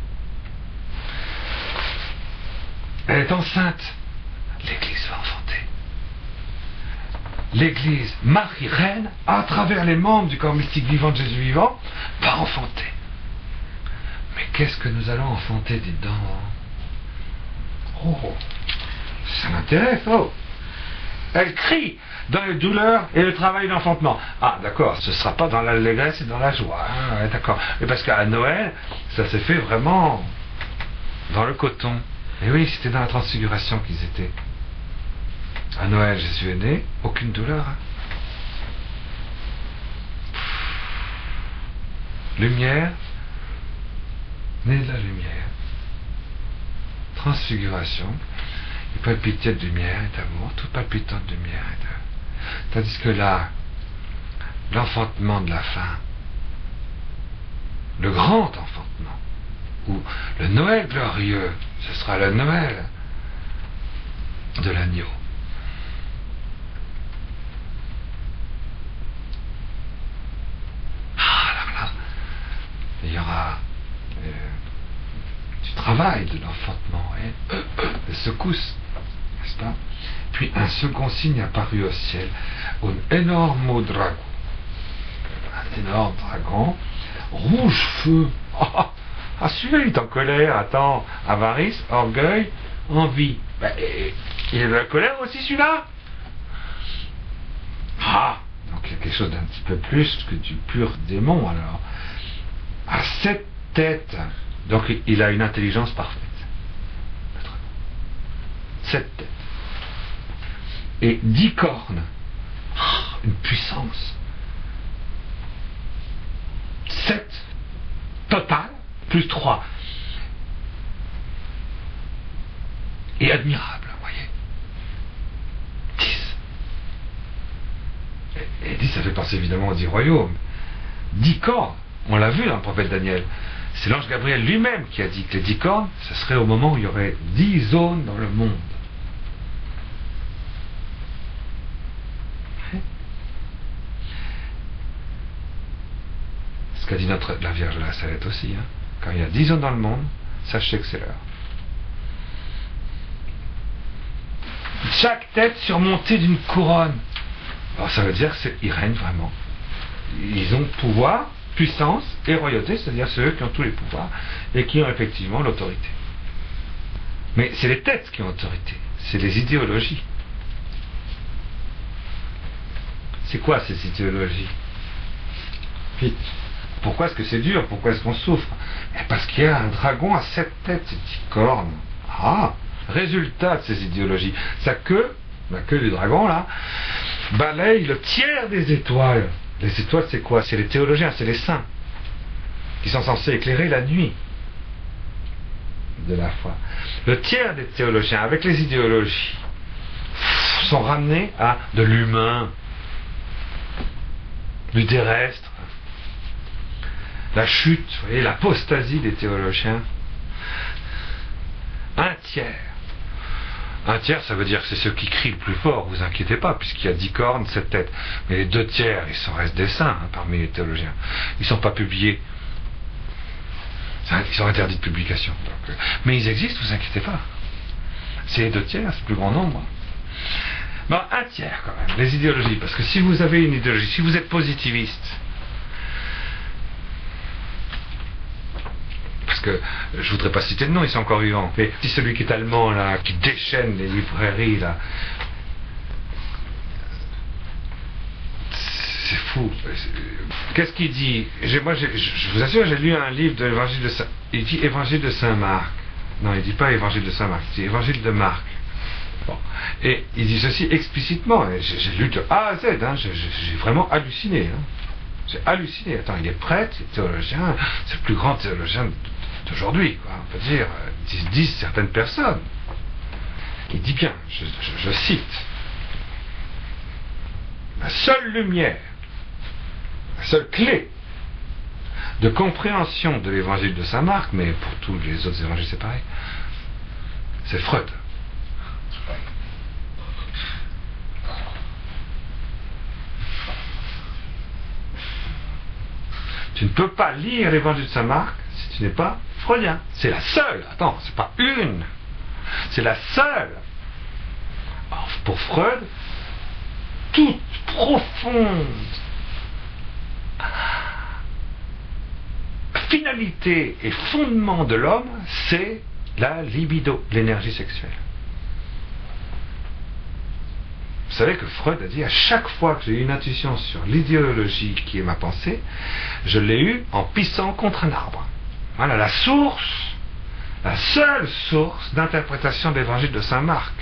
Elle est enceinte. L'Église va enfanter. L'Église, Marie, reine, à travers les membres du corps mystique vivant de Jésus vivant, va enfanter. Mais qu'est-ce que nous allons enfanter, dites donc? Oh, ça m'intéresse, oh. Elle crie dans les douleurs et le travail d'enfantement. Ah, d'accord, ce ne sera pas dans l'allégresse et dans la joie. Hein, d'accord. Et parce qu'à Noël, ça s'est fait vraiment dans le coton. Et oui, c'était dans la transfiguration qu'ils étaient. À Noël, Jésus est né, aucune douleur. Hein. Lumière, né de la lumière. Transfiguration. Il palpitait de lumière et d'amour, tout palpitant de lumière et d'amour. Tandis que là, l'enfantement de la fin, le grand enfantement, ou le Noël glorieux, ce sera le Noël de l'agneau. Ah, alors là, il y aura du travail de l'enfantement, de secousse, n'est-ce pas? Puis un second signe apparut au ciel, un énorme dragon. Un énorme dragon, rouge feu. Ah, celui-là il est en colère, attends, avarice, orgueil, envie. Ben, il est de la colère aussi celui-là? Ah, donc il y a quelque chose d'un petit peu plus que du pur démon alors. À 7 têtes, donc il a une intelligence parfaite. 7 têtes. Et 10 cornes. Une puissance. 7 total, plus 3. Et admirable, vous voyez. 10. Et 10, ça fait penser évidemment aux 10 royaumes. 10 cornes, on l'a vu dans le prophète Daniel. C'est l'ange Gabriel lui-même qui a dit que les 10 cornes, ce serait au moment où il y aurait 10 zones dans le monde. Ce qu'a dit la Vierge de la Salette aussi. Hein. Quand il y a 10 zones dans le monde, sachez que c'est l'heure. Chaque tête surmontée d'une couronne. Alors ça veut dire qu'ils règnent vraiment. Ils ont pouvoir, puissance et royauté, c'est-à-dire ceux qui ont tous les pouvoirs et qui ont effectivement l'autorité. Mais c'est les têtes qui ont l'autorité, c'est les idéologies. C'est quoi ces idéologies? Puis, pourquoi est-ce que c'est dur? Pourquoi est-ce qu'on souffre? Parce qu'il y a un dragon à 7 têtes et 10 cornes. Ah, résultat de ces idéologies, sa queue, la queue du dragon là, balaye le tiers des étoiles. Les étoiles, c'est quoi? C'est les théologiens, c'est les saints, qui sont censés éclairer la nuit de la foi. Le tiers des théologiens, avec les idéologies, sont ramenés à de l'humain, du terrestre. la chute, vous voyez, l'apostasie des théologiens. Un tiers. Un tiers, ça veut dire que c'est ceux qui crient le plus fort, vous inquiétez pas, puisqu'il y a 10 cornes, 7 têtes. Mais les 2 tiers, ils restent des saints parmi les théologiens. Ils ne sont pas publiés. Ils sont interdits de publication. Donc, mais ils existent, vous inquiétez pas. C'est les 2 tiers, c'est le plus grand nombre. Bon, un tiers quand même, les idéologies. Parce que si vous avez une idéologie, si vous êtes positiviste, parce que je voudrais pas citer de nom, ils sont encore vivants. Mais si celui qui est allemand là, qui déchaîne les librairies là, c'est fou. Qu'est-ce qu'il dit? Je vous assure, j'ai lu un livre de l'évangile de Saint. Il dit Évangile de Saint Marc. Non, il dit pas Évangile de Saint Marc. Il dit Évangile de Marc. Bon. Et il dit ceci explicitement. Et j'ai lu de A à Z. Hein, j'ai vraiment halluciné. Hein. J'ai halluciné. Attends, il est prêtre, il est théologien. C'est le plus grand théologien d'aujourd'hui, quoi. On peut dire, disent certaines personnes. Il dit bien, je cite, la seule lumière, la seule clé de compréhension de l'évangile de Saint Marc, mais pour tous les autres évangiles c'est pareil, c'est Freud. Tu ne peux pas lire l'évangile de Saint Marc si tu n'es pas freudien. C'est la seule. Attends, c'est pas une. C'est la seule. Alors, pour Freud, toute profonde finalité et fondement de l'homme, c'est la libido, l'énergie sexuelle. Vous savez que Freud a dit, à chaque fois que j'ai eu une intuition sur l'idéologie qui est ma pensée, je l'ai eue en pissant contre un arbre. Voilà la source, la seule source d'interprétation de l'évangile de Saint Marc.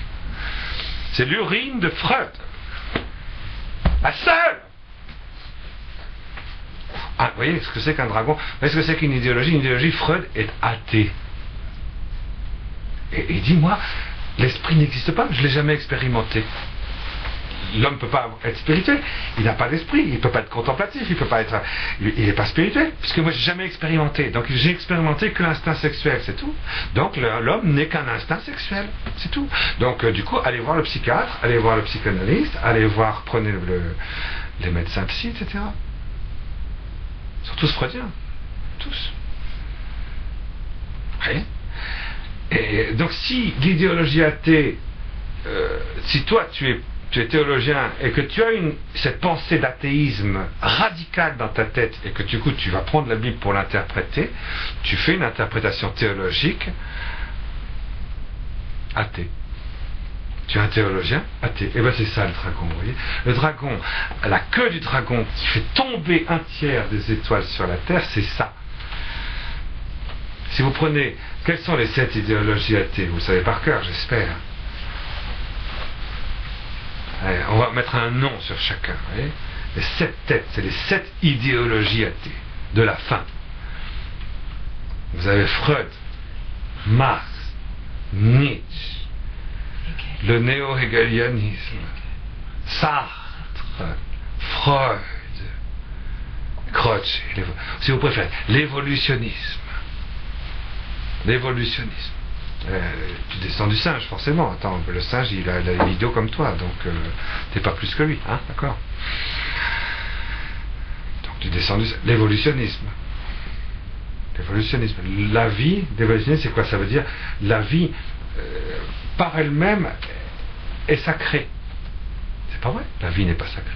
C'est l'urine de Freud. La seule. Ah, vous voyez ce que c'est qu'un dragon? Vous voyez ce que c'est qu'une idéologie? Une idéologie, Freud est athée. Et il dit, moi, l'esprit n'existe pas, je ne l'ai jamais expérimenté. L'homme ne peut pas être spirituel, il n'a pas d'esprit, il ne peut pas être contemplatif, il n'est pas spirituel, puisque moi j'ai jamais expérimenté. Donc j'ai expérimenté que l'instinct sexuel, c'est tout. Donc l'homme n'est qu'un instinct sexuel, c'est tout. Donc du coup, allez voir le psychiatre, allez voir le psychanalyste, prenez les médecins psy, etc. Ils sont tous freudiens, tous. Vous voyez ? Et donc si l'idéologie athée, si toi tu es théologien et que tu as cette pensée d'athéisme radicale dans ta tête et que du coup tu vas prendre la Bible pour l'interpréter, tu fais une interprétation théologique athée. Tu es un théologien athée. Et bien c'est ça le dragon, vous voyez. Le dragon, la queue du dragon qui fait tomber un tiers des étoiles sur la terre, c'est ça. Si vous prenez, quelles sont les 7 idéologies athées? Vous le savez par cœur, j'espère. Allez, on va mettre un nom sur chacun. Vous voyez, les 7 têtes, c'est les 7 idéologies athées de la fin. Vous avez Freud, Marx, Nietzsche, le néo-hegelianisme, Sartre, Freud, Croce, si vous préférez, l'évolutionnisme. L'évolutionnisme. Tu descends du singe, forcément. Attends, le singe, il a l'idiot comme toi, donc t'es pas plus que lui, hein, d'accord? Donc tu descends du singe. L'évolutionnisme. L'évolutionnisme. La vie, l'évolutionnisme, c'est quoi? Ça veut dire, la vie, par elle-même, est sacrée. C'est pas vrai, la vie n'est pas sacrée.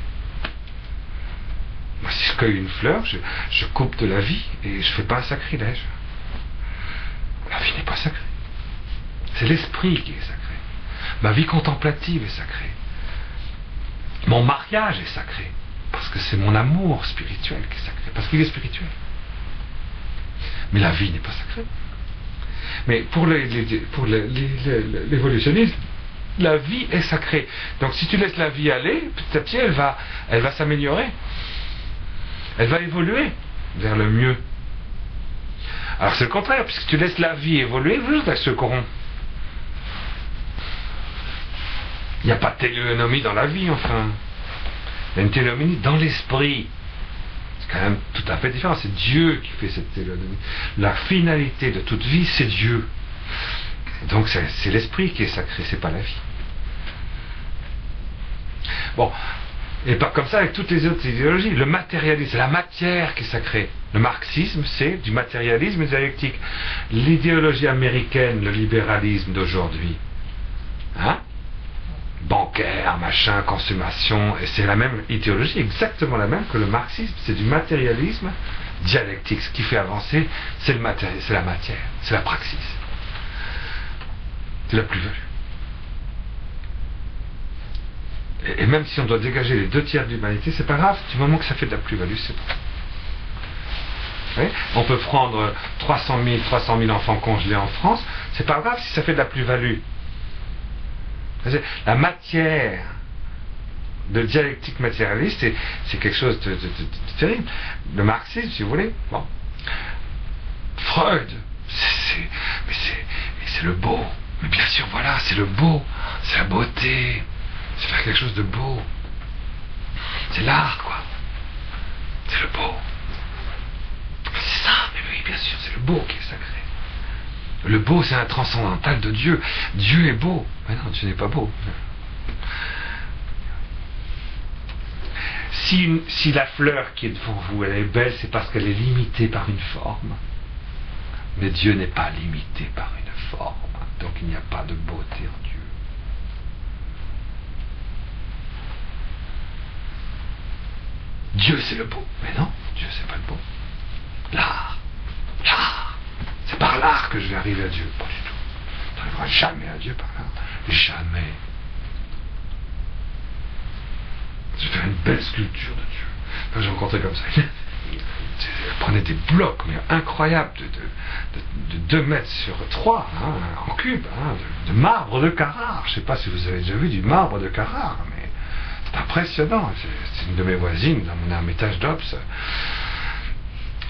Moi, si je cueille une fleur, je coupe de la vie, et je fais pas un sacrilège. La vie n'est pas sacrée. C'est l'esprit qui est sacré. Ma vie contemplative est sacrée. Mon mariage est sacré. Parce que c'est mon amour spirituel qui est sacré. Parce qu'il est spirituel. Mais la vie n'est pas sacrée. Mais pour l'évolutionnisme, la vie est sacrée. Donc si tu laisses la vie aller, petit à petit, elle va s'améliorer. Elle va évoluer vers le mieux. Alors c'est le contraire, puisque tu laisses la vie évoluer, elle se corrompt. Il n'y a pas de téléonomie dans la vie, enfin. Il y a une téléonomie dans l'esprit. Parce quand même tout à fait différent. C'est Dieu qui fait cette théogonie. La finalité de toute vie, c'est Dieu. Donc c'est l'esprit qui est sacré, c'est pas la vie. Bon, et pas comme ça avec toutes les autres idéologies. Le matérialisme, c'est la matière qui est sacrée. Le marxisme, c'est du matérialisme dialectique. L'idéologie américaine, le libéralisme d'aujourd'hui, hein, bancaire, machin, consommation, et c'est la même idéologie, exactement la même que le marxisme. C'est du matérialisme dialectique. Ce qui fait avancer, c'est c'est la matière, c'est la praxis. C'est la plus-value. Et même si on doit dégager les 2/3 de l'humanité, c'est pas grave, du moment que ça fait de la plus-value, c'est bon. Oui, on peut prendre 300 000 enfants congelés en France, c'est pas grave si ça fait de la plus-value. La matière de dialectique matérialiste, c'est quelque chose de terrible. Le marxisme, si vous voulez. Bon. Freud, mais c'est le beau. Mais bien sûr, voilà, c'est le beau, c'est la beauté, c'est faire quelque chose de beau. C'est l'art, quoi. C'est le beau. C'est ça, mais oui, bien sûr, c'est le beau qui est sacré. Le beau, c'est un transcendantal de Dieu. Dieu est beau. Mais non, Dieu n'est pas beau. Si la fleur qui est devant vous, elle est belle, c'est parce qu'elle est limitée par une forme. Mais Dieu n'est pas limité par une forme. Donc il n'y a pas de beauté en Dieu. Dieu, c'est le beau. Mais non, Dieu, c'est pas le beau. L'art. C'est par l'art que je vais arriver à Dieu. Pas du tout. Tu n'arriveras jamais à Dieu par l'art. Jamais. Je vais faire une belle sculpture de Dieu. Quand j'ai rencontré comme ça, elle prenait des blocs, mais incroyables, de 2 mètres sur 3, hein, en cube, hein, de marbre de Carrare. Je ne sais pas si vous avez déjà vu du marbre de Carrare, mais c'est impressionnant. C'est une de mes voisines dans mon Hermitage d'Obs.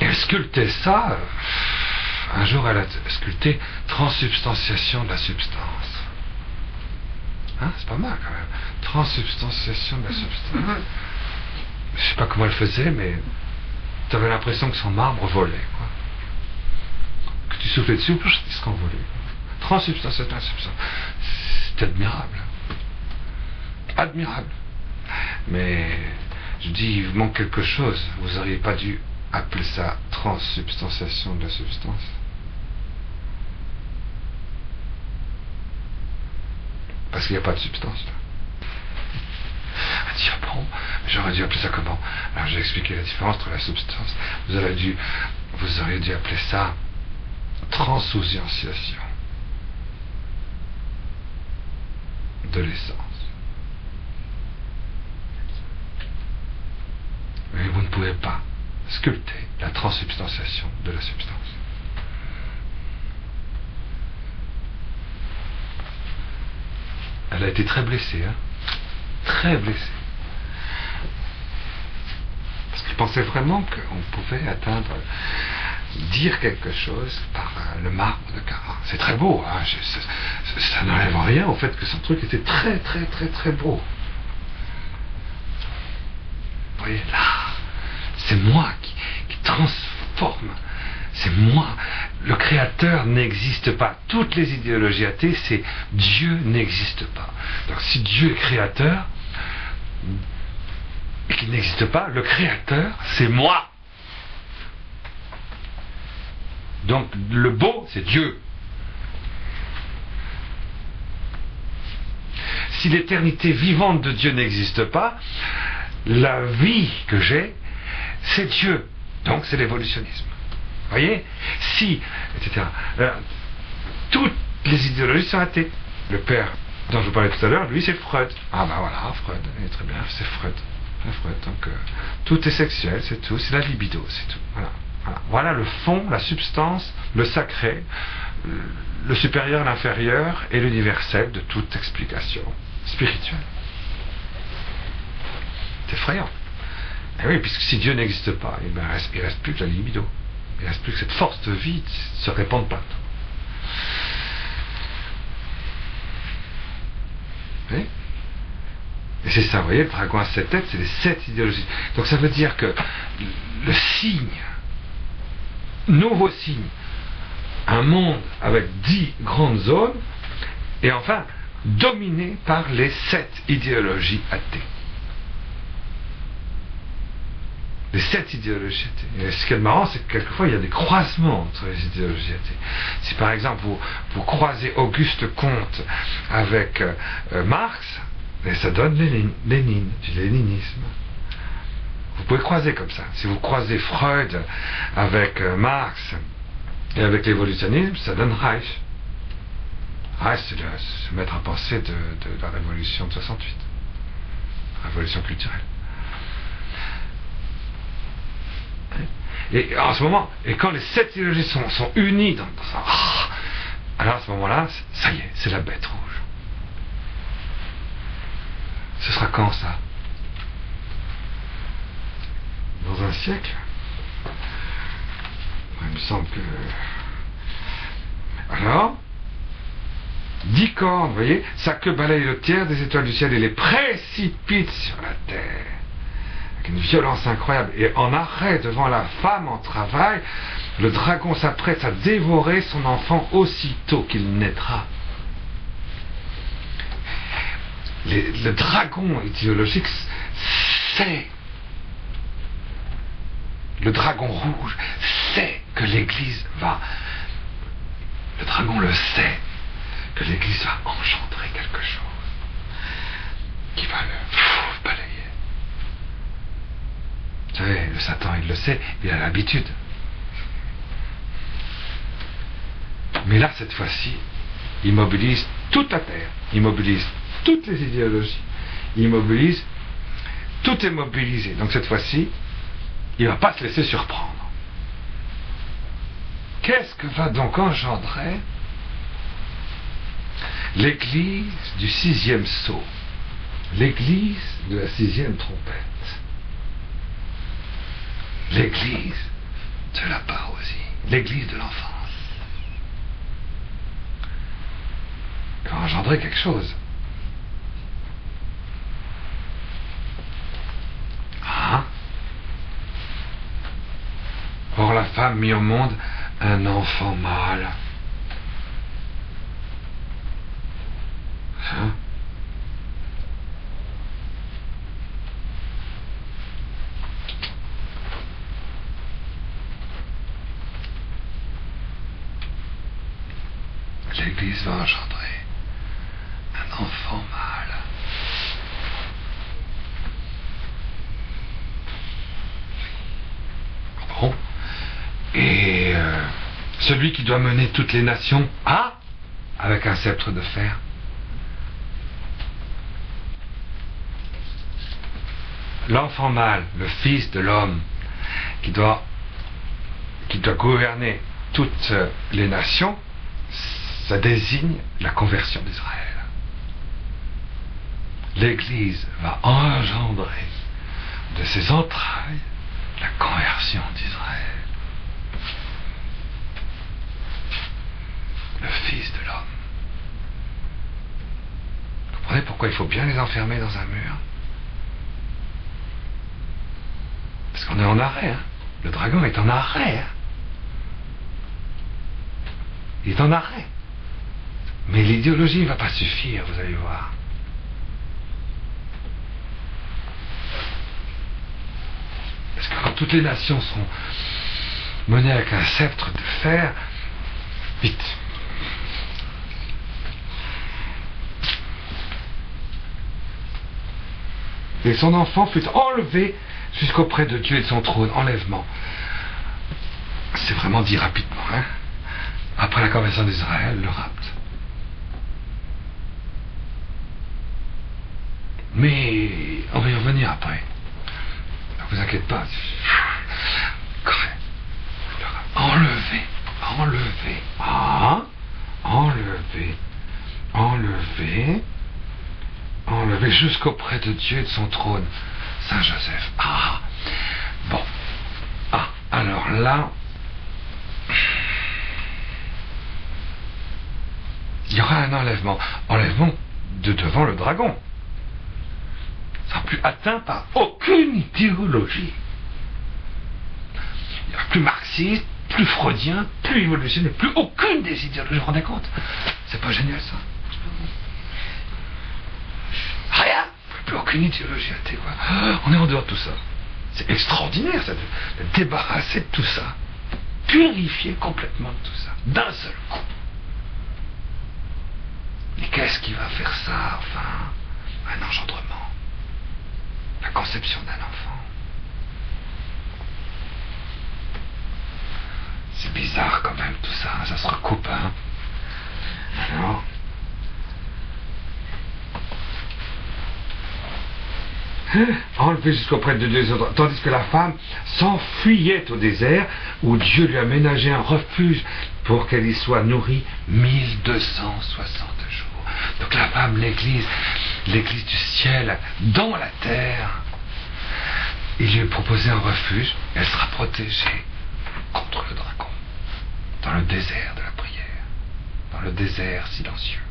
Et elle sculptait ça. Un jour, elle a sculpté transsubstantiation de la substance. Hein, c'est pas mal quand même. Transsubstantiation de la substance. Je sais pas comment elle faisait, mais tu avais l'impression que son marbre volait, quoi. Que tu soufflais dessus, il se renvolait. Transsubstantiation de la substance. C'est admirable. Admirable. Mais je dis, il vous manque quelque chose. Vous n'auriez pas dû appeler ça transsubstantiation de la substance. Parce qu'il n'y a pas de substance là. Elle dit, ah bon, j'aurais dû appeler ça comment? Alors j'ai expliqué la différence entre la substance. Vous auriez dû appeler ça transsubstantiation de l'essence. Mais vous ne pouvez pas sculpter la transsubstantiation de la substance. Elle a été très blessée, hein? Très blessée. Parce qu'il pensait vraiment qu'on pouvait dire quelque chose par le marbre de Carrare. C'est très beau, hein? Ça n'enlève rien au fait que son truc était très très très très beau. Vous voyez, l'art, c'est moi qui transforme. C'est moi. Le créateur n'existe pas. Toutes les idéologies athées, c'est Dieu n'existe pas. Donc si Dieu est créateur et qu'il n'existe pas, le créateur, c'est moi. Donc le beau, c'est Dieu. Si l'éternité vivante de Dieu n'existe pas, la vie que j'ai, c'est Dieu. Donc c'est l'évolutionnisme. Vous voyez? Si, etc. Alors, toutes les idéologies sont athées. Le père dont je vous parlais tout à l'heure, lui, c'est Freud. Ah ben voilà, Freud, très bien, c'est Freud. Donc, tout est sexuel, c'est tout, c'est la libido, c'est tout. Voilà le fond, la substance, le sacré, le supérieur, l'inférieur et l'universel de toute explication spirituelle. C'est effrayant. Et oui, puisque si Dieu n'existe pas, il ne reste plus que la libido. Il ne reste plus que cette force de vie se répand partout. Oui? Et c'est ça, vous voyez, le dragon à 7 têtes, c'est les 7 idéologies. Donc ça veut dire que le signe, nouveau signe, un monde avec 10 grandes zones, et enfin dominé par les 7 idéologies athées. Les 7 idéologies athées. Et ce qui est marrant, c'est que quelquefois il y a des croisements entre les idéologies athées. Si par exemple vous croisez Auguste Comte avec Marx, et ça donne Lénine, du léninisme. Vous pouvez croiser comme ça. Si vous croisez Freud avec Marx et avec l'évolutionnisme, ça donne Reich. Reich, c'est se mettre à penser de la révolution de 68. Révolution culturelle. Et en ce moment, et quand les 7 idéologies sont unies dans ça, alors à ce moment-là, ça y est, c'est la bête rouge. Ce sera quand ça? Dans un siècle? Il me semble que... Alors, 10 cornes, vous voyez, sa queue balaye le tiers des étoiles du ciel et les précipite sur la terre. Avec une violence incroyable. Et en arrêt devant la femme en travail, le dragon s'apprête à dévorer son enfant aussitôt qu'il naîtra. Le dragon idéologique sait, le dragon rouge sait que l'Église va, le dragon le sait, que l'Église va engendrer quelque chose qui va le balayer. Vous savez, le Satan il le sait, il a l'habitude. Mais là, cette fois-ci, il mobilise toute la terre, il mobilise toutes les idéologies, il mobilise, tout est mobilisé. Donc cette fois-ci, il ne va pas se laisser surprendre. Qu'est-ce que va donc engendrer l'église du 6e sceau, l'église de la 6e trompette, l'église de la parousie, l'église de l'enfance? Il va engendrer quelque chose. Or la femme mit au monde un enfant mâle. Hein? L'Église va engendrer un enfant mâle. Bon. Et celui qui doit mener toutes les nations avec un sceptre de fer. L'enfant mâle, le fils de l'homme, qui doit gouverner toutes les nations, ça désigne la conversion d'Israël. L'Église va engendrer de ses entrailles la conversion d'Israël. Le Fils de l'homme. Vous comprenez pourquoi il faut bien les enfermer dans un mur? Parce qu'on est en arrêt. Hein? Le dragon est en arrêt. Hein? Il est en arrêt. Mais l'idéologie ne va pas suffire, vous allez voir. Parce que quand toutes les nations seront menées avec un sceptre de fer, vite. Et son enfant fut enlevé jusqu'auprès de Dieu et de son trône. Enlèvement. C'est vraiment dit rapidement. Hein? Après la conversion d'Israël, le rapt. Mais on va y revenir après. Ne vous inquiétez pas. Enlevé. Enlevé. Enlevé. Enlevé. Enlevé jusqu'auprès de Dieu et de son trône. Saint Joseph. Bon. Alors là, il y aura un enlèvement. Enlèvement de devant le dragon. plus atteint par aucune idéologie. Il n'y a plus marxiste, plus freudien, plus évolutionniste, plus aucune des idéologies. Vous vous rendez compte? C'est pas génial ça? Rien, plus aucune idéologie athée, quoi. On est en dehors de tout ça. C'est extraordinaire ça, de débarrasser de tout ça, purifier complètement de tout ça, d'un seul coup. Et qu'est-ce qui va faire ça, enfin? Un engendrement, la conception d'un enfant. C'est bizarre quand même tout ça, ça se recoupe, hein. Alors, enlevé jusqu'auprès de Dieu, tandis que la femme s'enfuyait au désert où Dieu lui a ménagé un refuge pour qu'elle y soit nourrie 1260 jours. Donc la femme, l'église du ciel dans la terre, il lui est proposé un refuge, elle sera protégée contre le dragon dans le désert de la prière, dans le désert silencieux.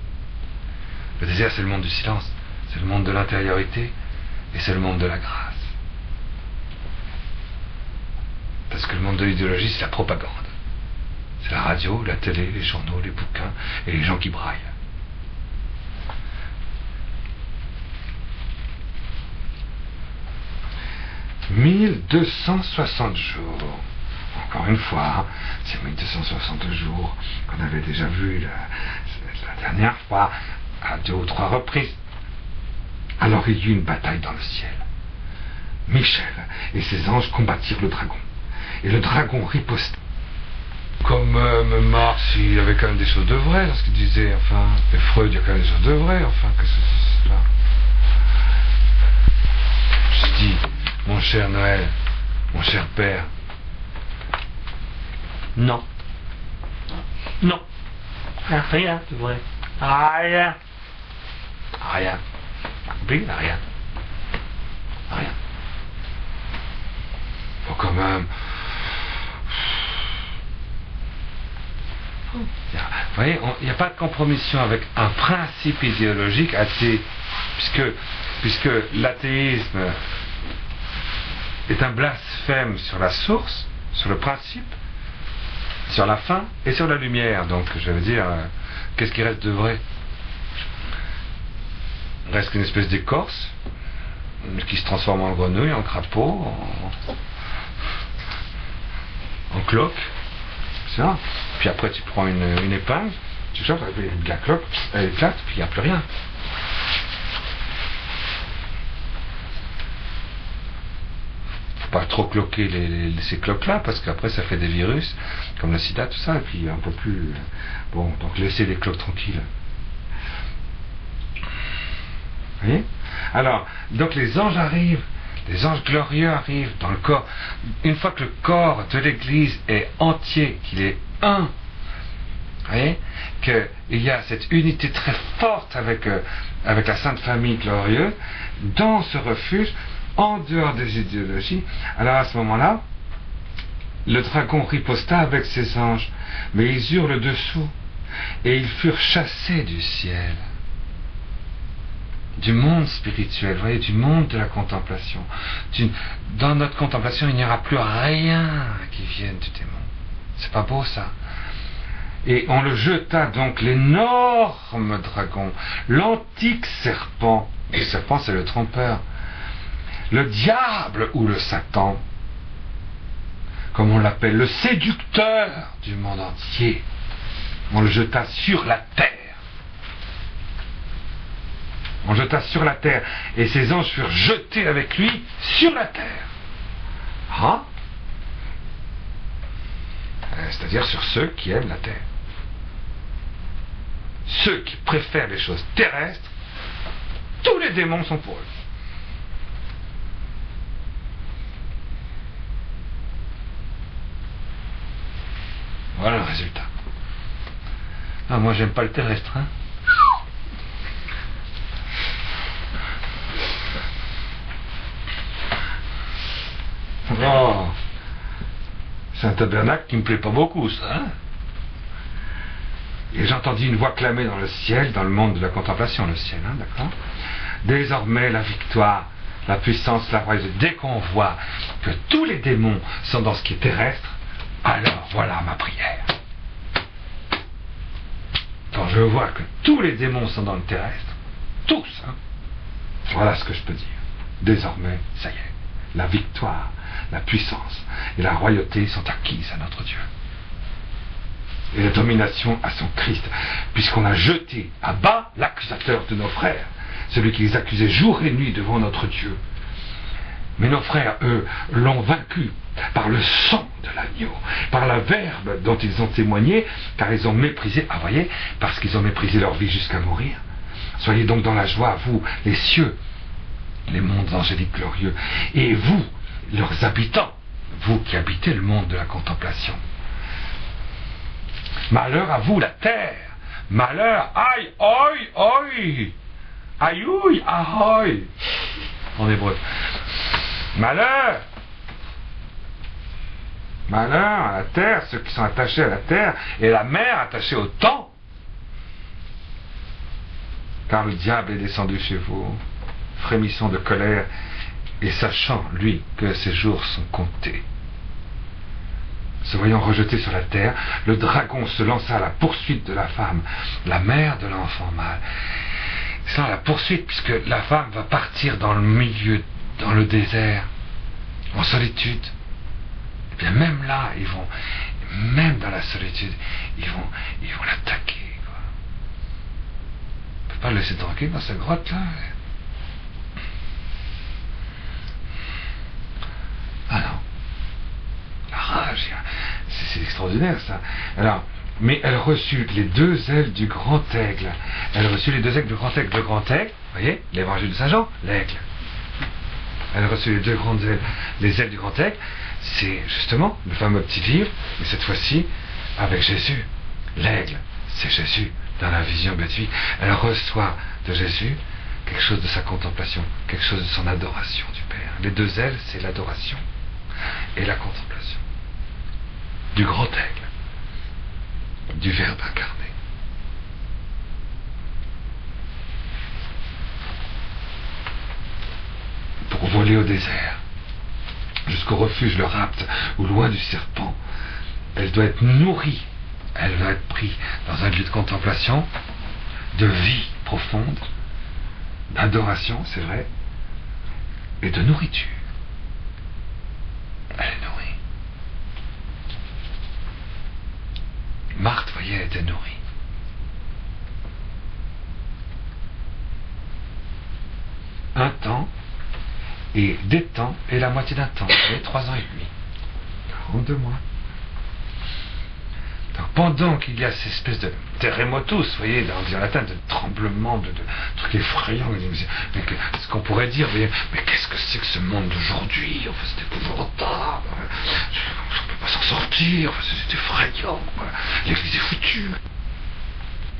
Le désert, c'est le monde du silence, c'est le monde de l'intériorité. Et c'est le monde de la grâce. Parce que le monde de l'idéologie, c'est la propagande. C'est la radio, la télé, les journaux, les bouquins et les gens qui braillent. « 1260 jours. Encore une fois, c'est 1260 jours qu'on avait déjà vu la dernière fois, à 2 ou 3 reprises. Alors il y eut une bataille dans le ciel. Michel et ses anges combattirent le dragon. Et le dragon riposta. Quand même, Marx, il y avait quand même des choses de vraies dans ce qu'il disait. Enfin, et Freud, il y a quand même des choses de vraies. Enfin, qu'est-ce que c'est cela? Je dis, mon cher Noël, mon cher père, non. Non. Rien de vrai. Rien. Rien. Compris? Rien. Rien. Faut quand même. Vous voyez, il n'y a pas de compromission avec un principe idéologique athée, puisque l'athéisme est un blasphème sur la source, sur le principe, sur la fin et sur la lumière. Donc, je veux dire, qu'est-ce qui reste de vrai? Il reste qu'une espèce d'écorce qui se transforme en grenouille, en crapaud, en cloque. Ça. Puis après tu prends une épingle, tu chopes, la cloque, elle éclate, puis il n'y a plus rien. Faut pas trop cloquer ces cloques-là, parce qu'après ça fait des virus, comme le sida, tout ça, et puis un peu plus. Bon, donc laissez les cloques tranquilles. Vous voyez? Alors, donc les anges arrivent, les anges glorieux arrivent dans le corps. Une fois que le corps de l'Église est entier, qu'il est un, vous voyez, qu'il y a cette unité très forte avec la Sainte Famille glorieuse, dans ce refuge, en dehors des idéologies, alors à ce moment-là, le dragon riposta avec ses anges, mais ils eurent le dessous, et ils furent chassés du ciel. Du monde spirituel, vous voyez, du monde de la contemplation. Dans notre contemplation, il n'y aura plus rien qui vienne du démon. C'est pas beau ça? Et on le jeta donc, l'énorme dragon, l'antique serpent. Le serpent, c'est le trompeur. Le diable ou le Satan, comme on l'appelle, le séducteur du monde entier. On le jeta sur la terre. On jeta sur la terre, et ses anges furent jetés avec lui sur la terre. Ah, c'est-à-dire sur ceux qui aiment la terre. Ceux qui préfèrent les choses terrestres, tous les démons sont pour eux. Voilà le résultat. Ah, moi j'aime pas le terrestre, hein. Oh, c'est un tabernacle qui me plaît pas beaucoup, ça. Hein? Et j'entendis une voix clamer dans le ciel, dans le monde de la contemplation, le ciel, hein, d'accord? Désormais la victoire la puissance, la royauté. Dès qu'on voit que tous les démons sont dans ce qui est terrestre, alors voilà ma prière. Quand je vois que tous les démons sont dans le terrestre, tous, hein, voilà ce que je peux dire. Désormais, ça y est, la victoire, la puissance et la royauté sont acquises à notre Dieu. Et la domination à son Christ, puisqu'on a jeté à bas l'accusateur de nos frères, celui qui les accusait jour et nuit devant notre Dieu. Mais nos frères, eux, l'ont vaincu par le sang de l'agneau, par la verbe dont ils ont témoigné, car ils ont méprisé, ah voyez, parce qu'ils ont méprisé leur vie jusqu'à mourir. Soyez donc dans la joie, vous, les cieux, les mondes angéliques glorieux, et vous, leurs habitants, vous qui habitez le monde de la contemplation. Malheur à vous, la terre, malheur, aïe, oi, oi, aïouille, ahoy, en hébreu. Malheur, malheur à la terre, ceux qui sont attachés à la terre, et la mer attachée au temps, car le diable est descendu chez vous, frémissant de colère, et sachant, lui, que ses jours sont comptés. Se voyant rejeté sur la terre, le dragon se lança à la poursuite de la femme, la mère de l'enfant mâle. C'est la poursuite, puisque la femme va partir dans le milieu, dans le désert, en solitude. Et bien même là, même dans la solitude, ils vont l'attaquer. On ne peut pas le laisser tranquille dans sa grotte là. Ah non. La rage, c'est extraordinaire ça. Alors, mais elle reçut les deux ailes du grand aigle. Elle reçut les deux ailes du grand aigle. Le grand aigle, vous voyez, l'évangile de Saint Jean, l'aigle. Elle reçut les deux grandes ailes. Les ailes du grand aigle, c'est justement le fameux petit livre, mais cette fois-ci avec Jésus. L'aigle, c'est Jésus dans la vision béatifique. Elle reçoit de Jésus quelque chose de sa contemplation, quelque chose de son adoration du Père. Les deux ailes, c'est l'adoration et la contemplation du grand aigle, du Verbe incarné. Pour voler au désert, jusqu'au refuge, le rapt, ou loin du serpent, elle doit être nourrie, elle va être prise dans un lieu de contemplation, de vie profonde, d'adoration, c'est vrai, et de nourriture. Elle est nourrie. Marthe, voyez, elle était nourrie. Un temps, et des temps, et la moitié d'un temps, et 3 ans et demi. 42 mois. Donc pendant qu'il y a cette espèce de terremotus, vous voyez, en latin, de tremblement, de trucs effrayants, mais ce qu'on pourrait dire, vous voyez, mais qu'est-ce que c'est que ce monde d'aujourd'hui? Enfin, c'est épouvantable, on ne peut pas s'en sortir, enfin, c'est effrayant, quoi. L'église est foutue.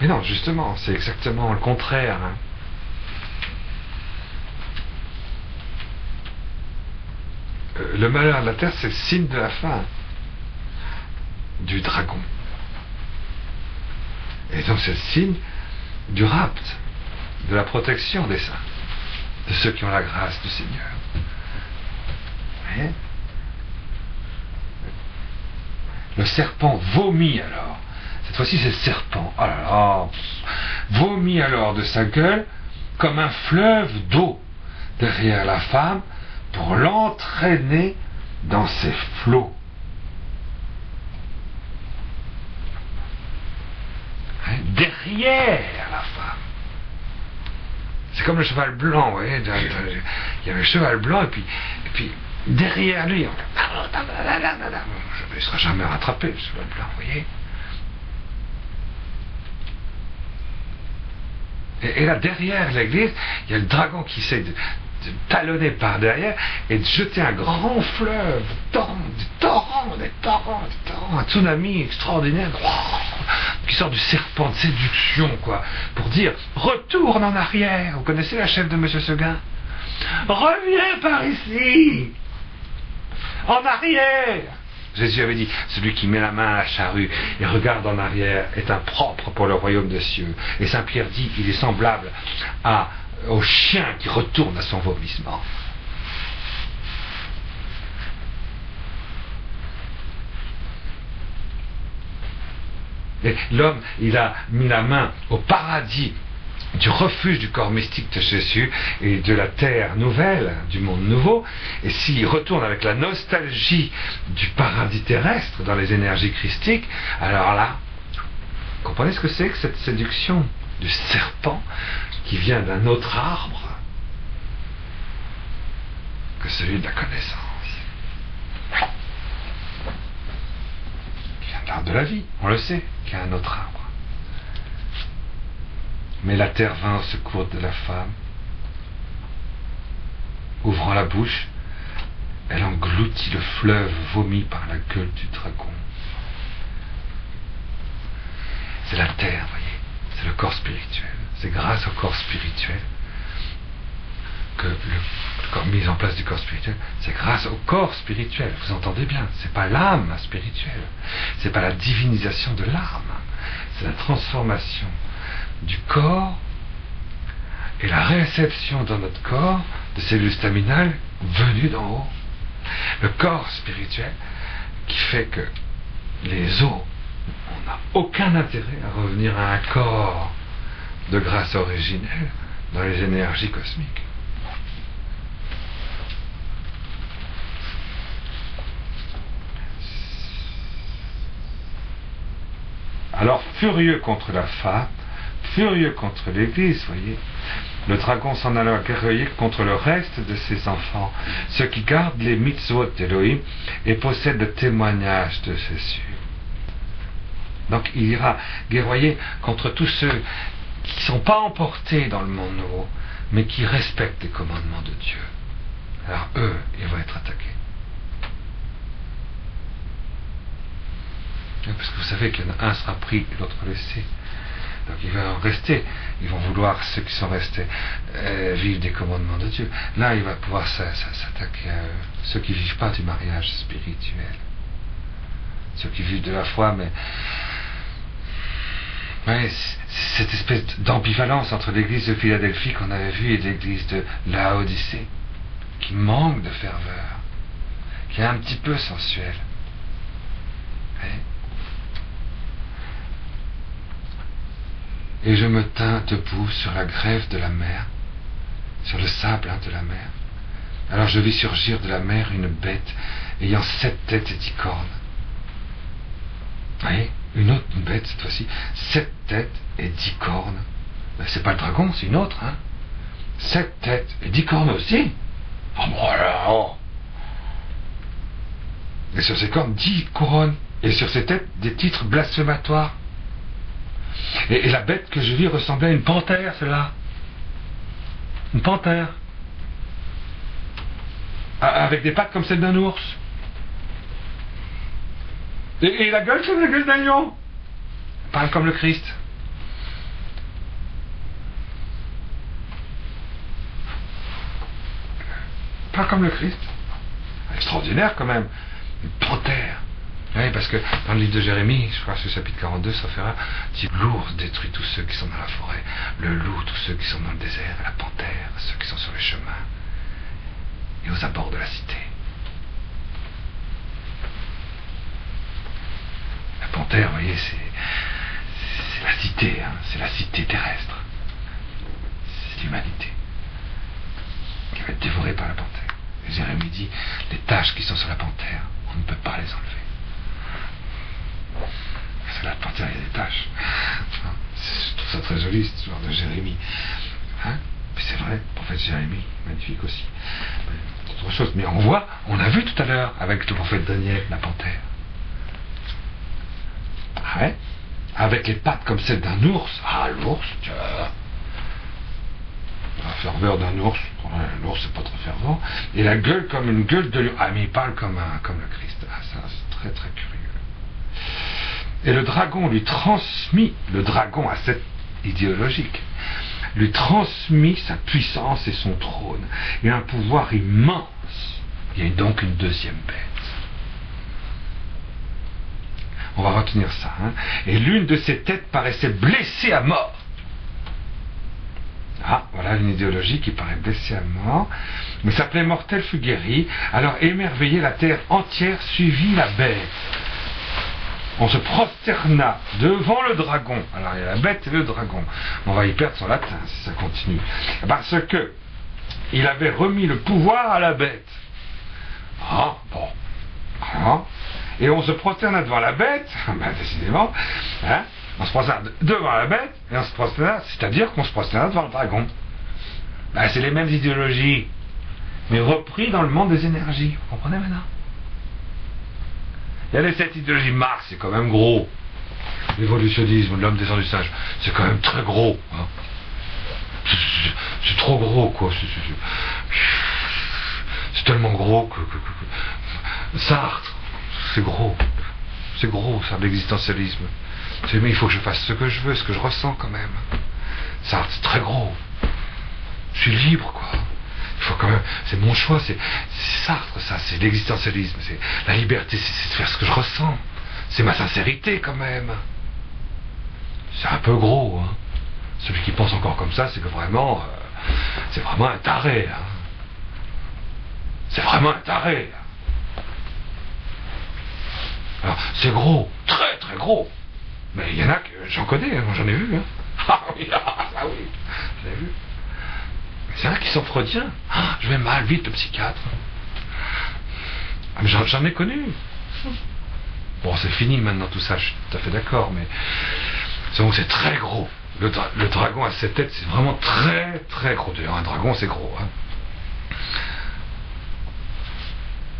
Mais non, justement, c'est exactement le contraire. Hein. Le malheur de la terre, c'est le signe de la fin du dragon. Et donc c'est le signe du rapt, de la protection des saints, de ceux qui ont la grâce du Seigneur. Vous voyez? Le serpent vomit alors. Cette fois-ci c'est le serpent. Oh là là, vomit alors de sa gueule comme un fleuve d'eau derrière la femme pour l'entraîner dans ses flots. Derrière la femme. C'est comme le cheval blanc, vous voyez. Il y avait le cheval blanc et puis derrière lui, il ne sera jamais rattrapé, le cheval blanc, vous voyez. Et là, derrière l'église, il y a le dragon qui essaie de talonner par derrière et de jeter un grand fleuve, des torrents, un tsunami extraordinaire qui sort du serpent de séduction, quoi, pour dire retourne en arrière. Vous connaissez la chef de Monsieur Seguin? Reviens par ici, en arrière. Jésus avait dit, celui qui met la main à la charrue et regarde en arrière est impropre pour le royaume des cieux. Et Saint Pierre dit qu'il est semblable au chien qui retourne à son vomissement. Et l'homme, il a mis la main au paradis du refuge du corps mystique de Jésus et de la terre nouvelle, du monde nouveau, et s'il retourne avec la nostalgie du paradis terrestre dans les énergies christiques, alors là, comprenez ce que c'est que cette séduction du serpent qui vient d'un autre arbre que celui de la connaissance, qui vient de l'arbre de la vie, on le sait, qui a un autre arbre. Mais la terre vint au secours de la femme. Ouvrant la bouche, elle engloutit le fleuve vomi par la gueule du dragon. C'est la terre, voyez, c'est le corps spirituel. C'est grâce au corps spirituel que le corps mis en place du corps spirituel, c'est grâce au corps spirituel. Vous entendez bien, c'est pas l'âme spirituelle, c'est pas la divinisation de l'âme, c'est la transformation du corps et la réception dans notre corps de cellules staminales venues d'en haut. Le corps spirituel qui fait que les os, on n'a aucun intérêt à revenir à un corps de grâce originelle dans les énergies cosmiques. Alors, furieux contre la femme, furieux contre l'Église, voyez, le dragon s'en alla guerroyer contre le reste de ses enfants, ceux qui gardent les mitzvot d'Élohim et possèdent le témoignage de Jésus. Donc il ira guerroyer contre tous ceux qui ne sont pas emportés dans le monde nouveau, mais qui respectent les commandements de Dieu. Alors eux, ils vont être attaqués. Parce que vous savez qu'il y en a un sera pris et l'autre laissé. Donc il va en rester. Ils vont vouloir, ceux qui sont restés, vivre des commandements de Dieu. Là, il va pouvoir s'attaquer à eux. Ceux qui ne vivent pas du mariage spirituel. Ceux qui vivent de la foi, mais... Ouais, cette espèce d'ambivalence entre l'église de Philadelphie qu'on avait vue et l'église de Laodicée, qui manque de ferveur, qui est un petit peu sensuelle. Ouais. Et je me tins debout sur la grève de la mer, sur le sable de la mer. Alors je vis surgir de la mer une bête ayant 7 têtes et 10 cornes. Vous voyez, une autre bête cette fois-ci, 7 têtes et 10 cornes. Ben, c'est pas le dragon, c'est une autre, hein. 7 têtes et 10 cornes aussi. Oh voilà. Et sur ces cornes, 10 couronnes. Et sur ces têtes, des titres blasphématoires. Et la bête que je vis ressemblait à une panthère, celle-là. Une panthère. Avec des pattes comme celles d'un ours. Et la gueule comme la gueule d'un lion. Parle comme le Christ. Parle comme le Christ. Extraordinaire quand même. Une panthère. Oui, parce que dans le livre de Jérémie, je crois que c'est le chapitre 42, ça fera, dit l'ours détruit tous ceux qui sont dans la forêt, le loup tous ceux qui sont dans le désert, la panthère ceux qui sont sur les chemins et aux abords de la cité. La panthère, vous voyez, c'est la cité, hein, c'est la cité terrestre. C'est l'humanité qui va être dévorée par la panthère. Et Jérémie dit, les taches qui sont sur la panthère, on ne peut pas les enlever. C'est la panthère, il y a des taches. Je trouve ça très joli, ce genre de Jérémie. Hein? Puis c'est vrai, le prophète Jérémie, magnifique aussi. C'est autre chose. Mais on a vu tout à l'heure avec le prophète Daniel, la panthère. Ah ouais? Avec les pattes comme celles d'un ours. Ah, l'ours, tiens. La ferveur d'un ours. L'ours, c'est pas très fervent. Et la gueule comme une gueule de lion. Ah, mais il parle comme le Christ. Ah, ça, c'est très très curieux. Et le dragon lui transmit, le dragon à cette idéologique, lui transmit sa puissance et son trône, et un pouvoir immense. Il y a donc une deuxième bête. On va retenir ça. Hein. Et l'une de ses têtes paraissait blessée à mort. Ah, voilà une idéologie qui paraît blessée à mort. Mais sa plaie mortelle fut guérie. Alors émerveillée, la terre entière suivit la bête. on se prosterna devant le dragon. Alors il y a la bête et le dragon. On va y perdre son latin si ça continue. Parce que il avait remis le pouvoir à la bête. Ah, bon. Ah. Et on se prosterna devant la bête, ben décidément, hein, on se prosterna devant la bête, et on se prosterna, c'est-à-dire qu'on se prosterna devant le dragon. Ben, c'est les mêmes idéologies, mais repris dans le monde des énergies. Vous comprenez maintenant? Il y a cette idéologie Marx, c'est quand même gros. L'évolutionnisme, l'homme descendu du singe, c'est quand même très gros. Hein. C'est trop gros, quoi. C'est tellement gros que Sartre, c'est gros. C'est gros, ça, l'existentialisme. Mais il faut que je fasse ce que je veux, ce que je ressens quand même. Sartre, c'est très gros. Je suis libre, quoi. Il faut quand même, c'est mon choix, c'est Sartre, ça, c'est l'existentialisme, c'est la liberté, c'est de faire ce que je ressens. C'est ma sincérité quand même. C'est un peu gros, hein. Celui qui pense encore comme ça, c'est que vraiment, c'est vraiment un taré, hein. C'est vraiment un taré. Alors, c'est gros, très très gros. Mais il y en a que j'en connais, hein, j'en ai vu. Hein. Ah oui, j'en ai vu. C'est là qui sont freudiens. Ah, je vais mal, vite, le psychiatre. Ah, mais j'en ai connu. Bon, c'est fini maintenant tout ça, je suis tout à fait d'accord, mais c'est très gros. Le dragon à 7 têtes, c'est vraiment très très gros. D'ailleurs, un dragon, c'est gros. Hein.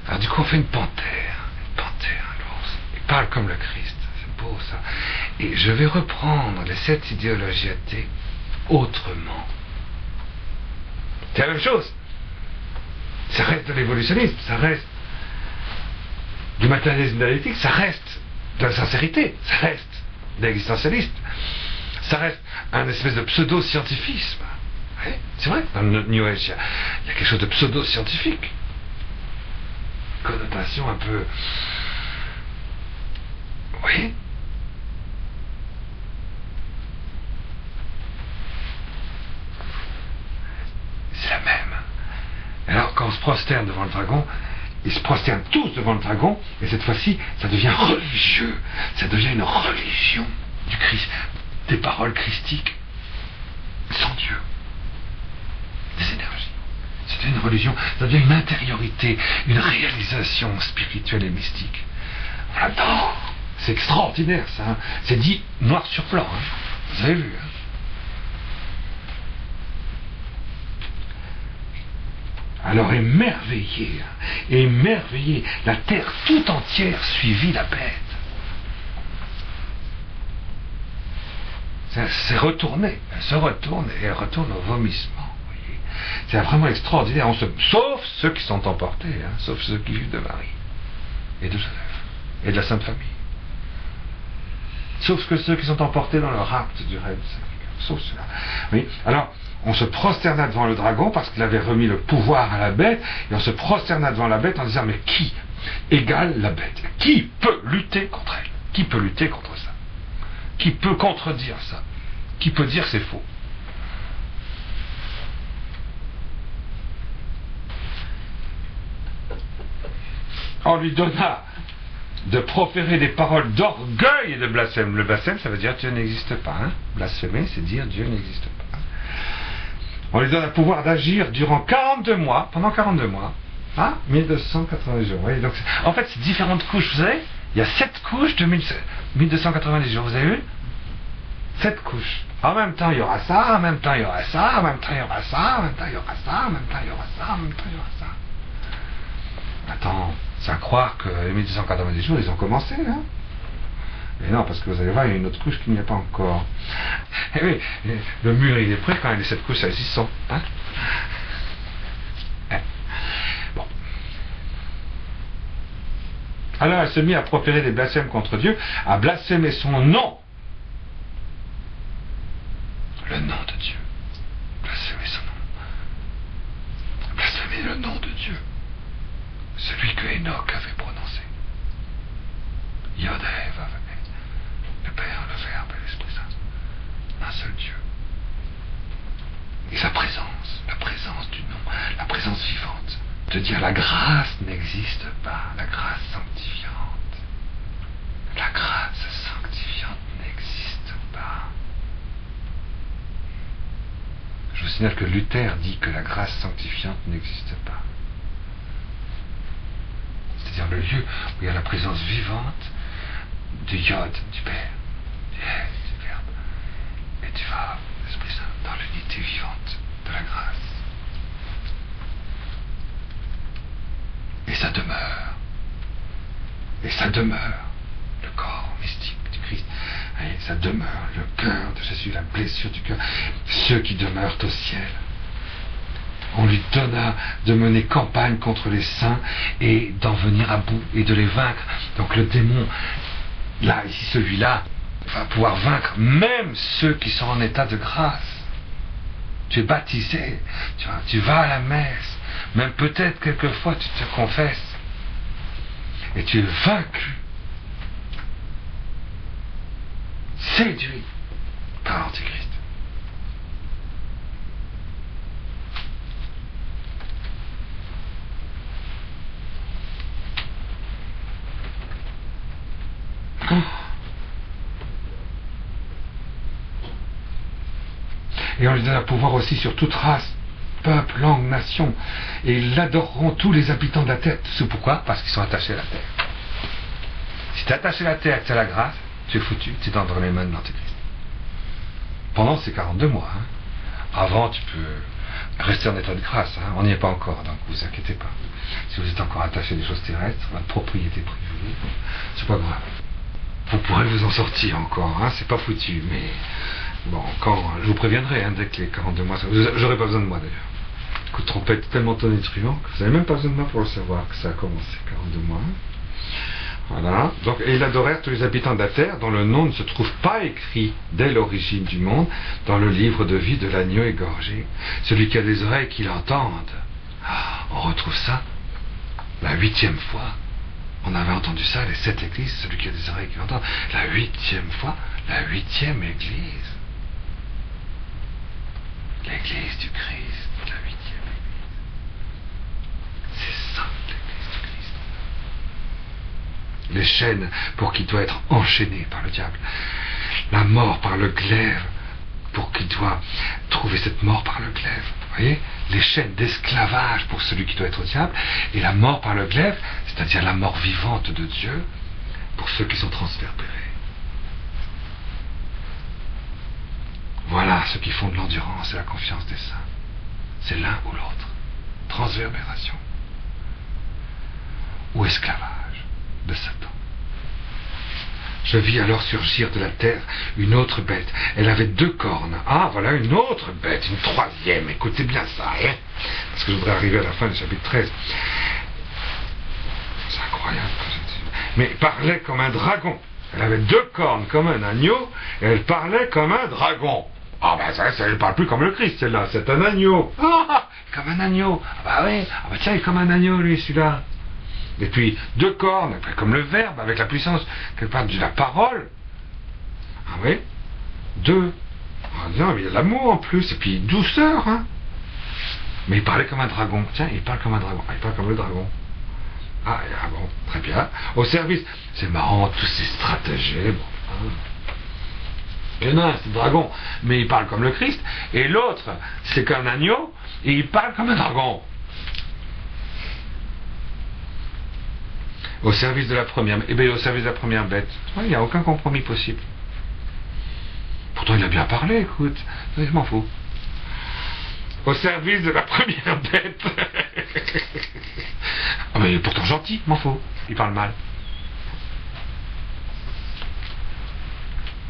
Alors du coup, on fait une panthère, l'ours. Il parle comme le Christ. C'est beau ça. Et je vais reprendre les 7 idéologies athées autrement. C'est la même chose. Ça reste de l'évolutionnisme, ça reste du matérialisme dialectique, ça reste de la sincérité, ça reste de l'existentialisme, ça reste un espèce de pseudo-scientifisme. Oui, c'est vrai, dans le New Age, il y a quelque chose de pseudo-scientifique. Connotation un peu... Oui. C'est la même. Alors, quand on se prosterne devant le dragon, ils se prosternent tous devant le dragon, et cette fois-ci, ça devient religieux. Ça devient une religion du Christ, des paroles christiques, sans Dieu, des énergies. C'est une religion, ça devient une intériorité, une réalisation spirituelle et mystique. On l'adore. C'est extraordinaire, ça. Hein. C'est dit noir sur blanc. Hein. Vous avez vu, hein. Alors émerveillé, la terre tout entière suivit la bête. C'est retourné, elle se retourne et elle retourne au vomissement. Voyez. C'est vraiment extraordinaire, sauf ceux qui sont emportés, hein, sauf ceux qui vivent de Marie et de Joseph et de la Sainte Famille. Sauf que ceux qui sont emportés dans leur acte du rêve, sauf ceux-là. Oui. Alors, on se prosterna devant le dragon parce qu'il avait remis le pouvoir à la bête, et on se prosterna devant la bête en disant, mais qui égale la bête? Qui peut lutter contre elle? Qui peut lutter contre ça? Qui peut contredire ça? Qui peut dire que c'est faux? On lui donna de proférer des paroles d'orgueil et de blasphème. Le blasphème, ça veut dire Dieu n'existe pas. Hein? Blasphémer, c'est dire Dieu n'existe pas. On lui donne le pouvoir d'agir durant 42 mois, pendant 42 mois, hein? 1290 jours. Voyez, donc, en fait, c'est différentes couches, vous savez. Il y a 7 couches de 1290 jours, vous avez vu? 7 couches. En même temps, il y aura ça, en même temps, il y aura ça, en même temps, il y aura ça, en même temps, il y aura ça, en même temps, il y aura ça, en même temps, il y aura ça. Attends, c'est à croire que les 1290 jours, ils ont commencé, hein? Et non, parce que vous allez voir, il y a une autre couche qui n'y est pas encore. Et oui, le mur, il est prêt quand les 7 couches, elles y sont. Hein? Bon. Alors, elle se mit à proférer des blasphèmes contre Dieu, à blasphémer son nom. Le nom de Dieu. Blasphémer son nom. Blasphémer le nom de Dieu. Celui que Enoch avait prononcé. Yod Ev avait. Le Père, le Verbe et l'Esprit Saint. Un seul Dieu. Et sa présence, la présence du nom, la présence vivante. De dire la grâce n'existe pas, la grâce sanctifiante. La grâce sanctifiante n'existe pas. Je vous signale que Luther dit que la grâce sanctifiante n'existe pas. C'est-à-dire le lieu où il y a la présence vivante du Yod, du Père, du He, du Verbe, et du Vav, l'Esprit Saint, dans l'unité vivante de la grâce. Et ça demeure. Et ça demeure. Le corps mystique du Christ. Et ça demeure. Le cœur de Jésus, la blessure du cœur. Ceux qui demeurent au ciel. On lui donna de mener campagne contre les saints et d'en venir à bout et de les vaincre. Donc le démon, là, ici, celui-là, va pouvoir vaincre même ceux qui sont en état de grâce. Tu es baptisé, tu vas à la messe, même peut-être quelquefois tu te confesses, et tu es vaincu, séduit par l'Antichrist. Et on lui donne un pouvoir aussi sur toute race, peuple, langue, nation. Et ils l'adoreront tous les habitants de la terre. C'est pourquoi? Parce qu'ils sont attachés à la terre. Si tu es attaché à la terre et que tu as la grâce, tu es foutu, tu es dans les mains de l'Antéchrist. Pendant ces 42 mois. Avant, tu peux rester en état de grâce. On n'y est pas encore, donc vous inquiétez pas. Si vous êtes encore attaché à des choses terrestres, votre propriété privée, c'est pas grave. Vous pourrez vous en sortir encore, c'est pas foutu, mais bon, je vous préviendrai, dès que les 42 mois, j'aurai pas besoin de moi d'ailleurs. Le coup de trompette tellement tonitruant que vous n'avez même pas besoin de moi pour le savoir que ça a commencé, 42 mois. Voilà. Donc, et ils adorèrent tous les habitants de la terre, dont le nom ne se trouve pas écrit dès l'origine du monde, dans le livre de vie de l'agneau égorgé. Celui qui a des oreilles qui l'entende. On retrouve ça la 8e fois. On avait entendu ça, les 7 églises, celui qui a des oreilles qui l'entende. La 8e fois, la 8e église. L'église du Christ, la 8e église. C'est ça, l'église du Christ. Les chaînes pour qui doit être enchaîné par le diable. La mort par le glaive pour qui doit trouver cette mort par le glaive. Vous voyez, les chaînes d'esclavage pour celui qui doit être au diable, et la mort par le glaive, c'est-à-dire la mort vivante de Dieu, pour ceux qui sont transverbérés. Voilà ce qui fonde l'endurance et la confiance des saints. C'est l'un ou l'autre. Transverbération. Ou esclavage de Satan. Je vis alors surgir de la terre une autre bête. Elle avait 2 cornes. Voilà une autre bête, une 3e. Écoutez bien ça, parce que je voudrais arriver à la fin du chapitre 13. C'est incroyable. Mais parlait comme un dragon. Elle avait 2 cornes comme un agneau, et elle parlait comme un dragon. Ça, elle ne parle plus comme le Christ, celle-là. C'est un agneau. Comme un agneau. Tiens, il est comme un agneau, lui, celui-là. Et puis 2 cornes, comme le Verbe, avec la puissance quelque part de la parole. 2. Non, il y a l'amour en plus, et puis douceur. Mais il parlait comme un dragon. Tiens, il parle comme un dragon. Il parle comme le dragon. Bon, très bien. Au service. C'est marrant, tous ces stratagèmes. Il y en a un, c'est le dragon, mais il parle comme le Christ. Et l'autre, c'est qu'un agneau, et il parle comme un dragon. Au service de la première, au service de la première bête. Il n'y a aucun compromis possible. Pourtant, il a bien parlé, écoute. Je m'en fous. Au service de la première bête. Mais il est pourtant gentil, m'en fous. Il parle mal.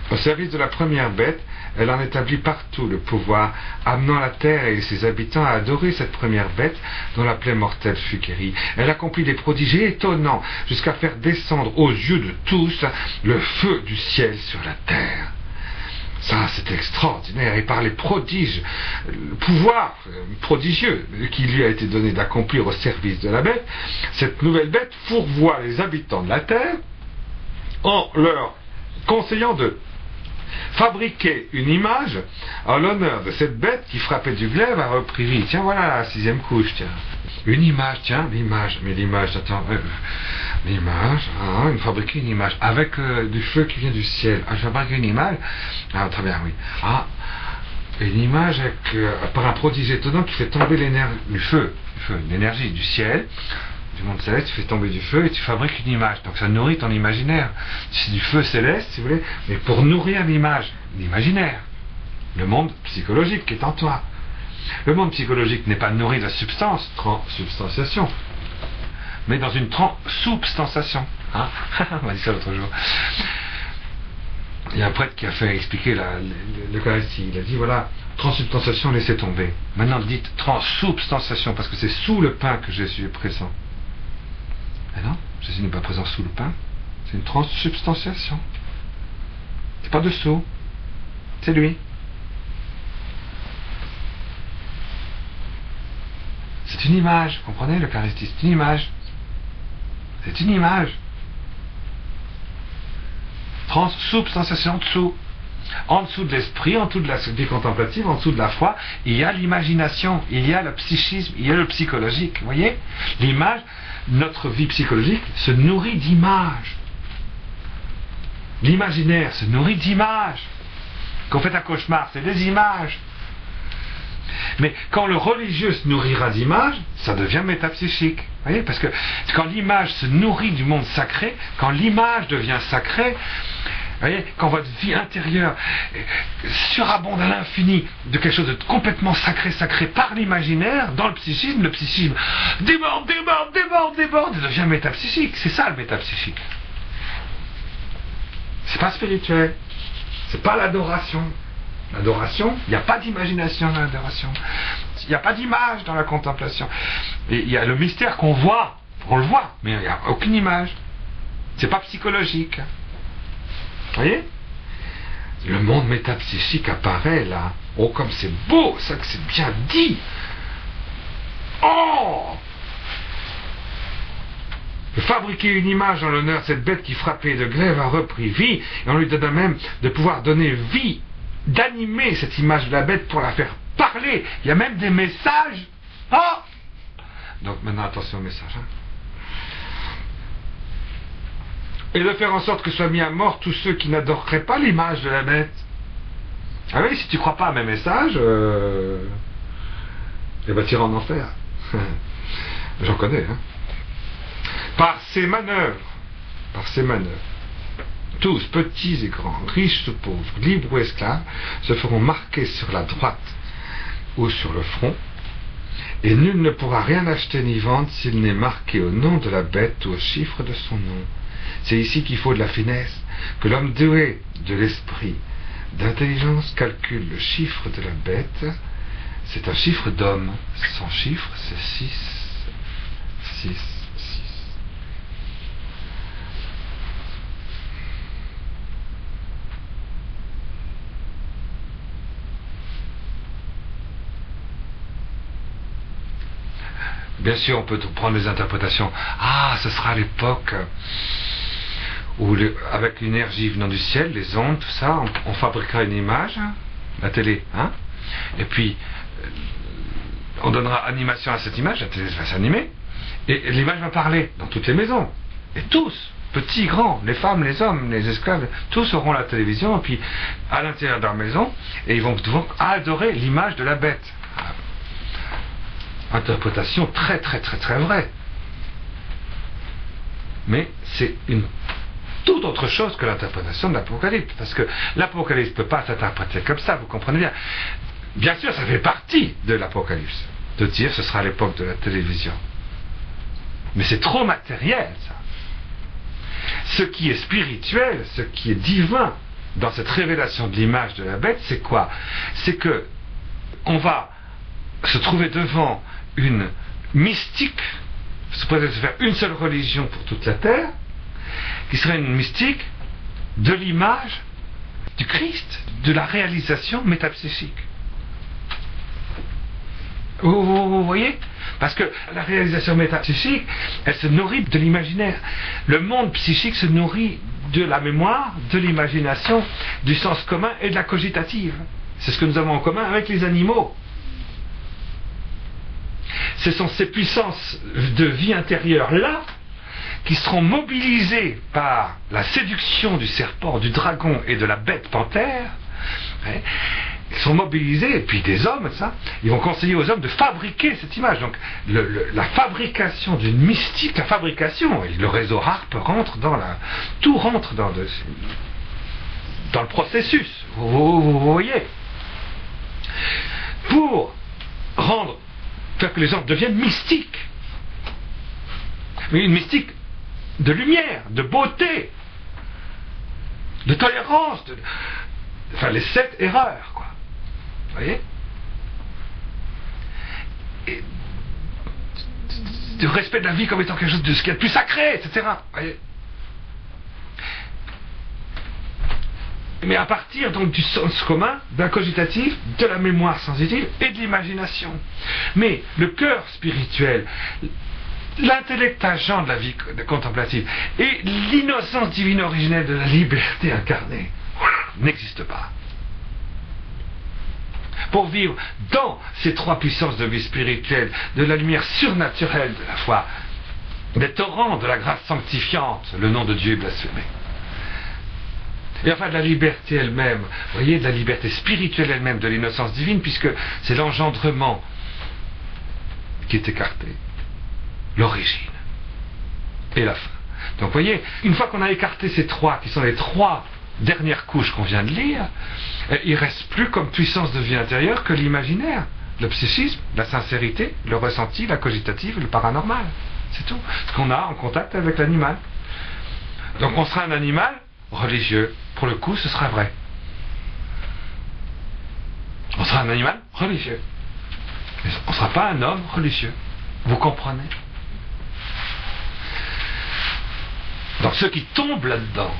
Au service de la première bête, elle en établit partout le pouvoir, amenant la terre et ses habitants à adorer cette première bête dont la plaie mortelle fut guérie. Elle accomplit des prodiges étonnants jusqu'à faire descendre aux yeux de tous le feu du ciel sur la terre. Ça, c'est extraordinaire. Et par les prodiges, le pouvoir prodigieux qui lui a été donné d'accomplir au service de la bête, cette nouvelle bête fourvoie les habitants de la terre en leur conseillant de fabriquer une image en l'honneur de cette bête qui frappait du glaive à repris vie. Tiens, voilà la 6e couche, tiens. Une image, tiens, l'image, mais l'image, attends, l'image, fabriquer une image avec du feu qui vient du ciel. Ah, je fabrique une image. Ah, très bien, oui. Ah, une image avec, par un prodige étonnant qui fait tomber du feu, l'énergie du ciel, du monde céleste, tu fais tomber du feu et tu fabriques une image. Donc ça nourrit ton imaginaire. C'est du feu céleste, si vous voulez, mais pour nourrir l'image, l'imaginaire, le monde psychologique qui est en toi. Le monde psychologique n'est pas nourri de la substance, transsubstantiation, mais dans une transsubstantiation. Hein. On m'a dit ça l'autre jour. Il y a un prêtre qui a fait expliquer l'Eucharistie. Il a dit voilà, transsubstantiation, laissez tomber. Maintenant dites transsubstantiation, parce que c'est sous le pain que Jésus est présent. Mais non, Jésus n'est pas présent sous le pain. C'est une transsubstantiation. C'est pas dessous. C'est lui. C'est une image, vous comprenez, l'Eucharistie, c'est une image. C'est une image. Transsubstantiation dessous. En dessous de l'esprit, en dessous de la vie contemplative, en dessous de la foi, il y a l'imagination, il y a le psychisme, il y a le psychologique. Vous voyez, l'image, notre vie psychologique se nourrit d'images. L'imaginaire se nourrit d'images. Quand on fait un cauchemar, c'est des images. Mais quand le religieux se nourrira d'images, ça devient métapsychique. Vous voyez, parce que quand l'image se nourrit du monde sacré, quand l'image devient sacrée, vous voyez, quand votre vie intérieure surabonde à l'infini de quelque chose de complètement sacré par l'imaginaire, dans le psychisme déborde, et devient métapsychique. C'est ça le métapsychique. C'est pas spirituel. C'est pas l'adoration. L'adoration, il n'y a pas d'imagination dans l'adoration. Il n'y a pas d'image dans la contemplation. Et il y a le mystère qu'on voit, on le voit, mais il n'y a aucune image. C'est pas psychologique. Vous voyez? Le monde métapsychique apparaît là. Oh, comme c'est beau, ça que c'est bien dit. Oh! Fabriquer une image en l'honneur de cette bête qui frappait de grève a repris vie, et on lui donne même de pouvoir donner vie, d'animer cette image de la bête pour la faire parler. Il y a même des messages. Oh! Donc maintenant attention au message. Et de faire en sorte que soient mis à mort tous ceux qui n'adoreraient pas l'image de la bête. Ah oui, si tu crois pas à mes messages, eh ben tu iras en enfer. J'en connais, hein. Par ces manœuvres, tous, petits et grands, riches ou pauvres, libres ou esclaves, se feront marquer sur la droite ou sur le front, et nul ne pourra rien acheter ni vendre s'il n'est marqué au nom de la bête ou au chiffre de son nom. C'est ici qu'il faut de la finesse, que l'homme doué de l'esprit, d'intelligence calcule le chiffre de la bête. C'est un chiffre d'homme. Son chiffre, c'est 6. Bien sûr, on peut prendre des interprétations. Ah, ce sera l'époque où, avec l'énergie venant du ciel, les ondes, tout ça, on fabriquera une image, la télé, hein, et puis on donnera animation à cette image, la télé va s'animer, et l'image va parler dans toutes les maisons. Et tous, petits, grands, les femmes, les hommes, les esclaves, tous auront la télévision, et puis à l'intérieur de leur maison, et ils vont adorer l'image de la bête. Interprétation très vraie. Mais c'est une toute autre chose que l'interprétation de l'Apocalypse, parce que l'Apocalypse ne peut pas s'interpréter comme ça, vous comprenez bien. Bien sûr, ça fait partie de l'Apocalypse, de dire ce sera l'époque de la télévision. Mais c'est trop matériel, ça. Ce qui est spirituel, ce qui est divin dans cette révélation de l'image de la bête, c'est quoi? C'est que on va se trouver devant une mystique, se pourrait se faire une seule religion pour toute la terre, qui serait une mystique de l'image du Christ, de la réalisation métapsychique. Vous voyez? Parce que la réalisation métapsychique, elle se nourrit de l'imaginaire. Le monde psychique se nourrit de la mémoire, de l'imagination, du sens commun et de la cogitative. C'est ce que nous avons en commun avec les animaux. ce sont ces puissances de vie intérieure là qui seront mobilisées par la séduction du serpent, du dragon et de la bête panthère. Ils sont mobilisés, et puis des hommes, ça, ils vont conseiller aux hommes de fabriquer cette image. Donc la fabrication d'une mystique, la fabrication, et le réseau HARP rentre tout rentre dans le processus, vous voyez. Pour faire que les hommes deviennent mystiques. Mais une mystique de lumière, de beauté, de tolérance, enfin les 7 erreurs, quoi. Vous voyez? Et du respect de la vie comme étant quelque chose de ce qu'il y a de plus sacré, etc. Vous voyez? Mais à partir donc du sens commun, d'un cogitatif, de la mémoire sensitive et de l'imagination. Mais le cœur spirituel, l'intellect agent de la vie contemplative et l'innocence divine originelle de la liberté incarnée n'existent pas. Pour vivre dans ces 3 puissances de vie spirituelle, de la lumière surnaturelle de la foi, des torrents de la grâce sanctifiante, le nom de Dieu est blasphémé. Et enfin de la liberté elle-même, vous voyez, de la liberté spirituelle elle-même, de l'innocence divine, puisque c'est l'engendrement qui est écarté, l'origine et la fin. Donc vous voyez, une fois qu'on a écarté ces 3, qui sont les 3 dernières couches qu'on vient de lire, il ne reste plus comme puissance de vie intérieure que l'imaginaire, le psychisme, la sincérité, le ressenti, la cogitative et le paranormal. C'est tout. Ce qu'on a en contact avec l'animal. Donc on sera un animal religieux. Pour le coup, ce sera vrai. On sera un animal religieux. Mais on ne sera pas un homme religieux. Vous comprenez? Donc ceux qui tombent là-dedans,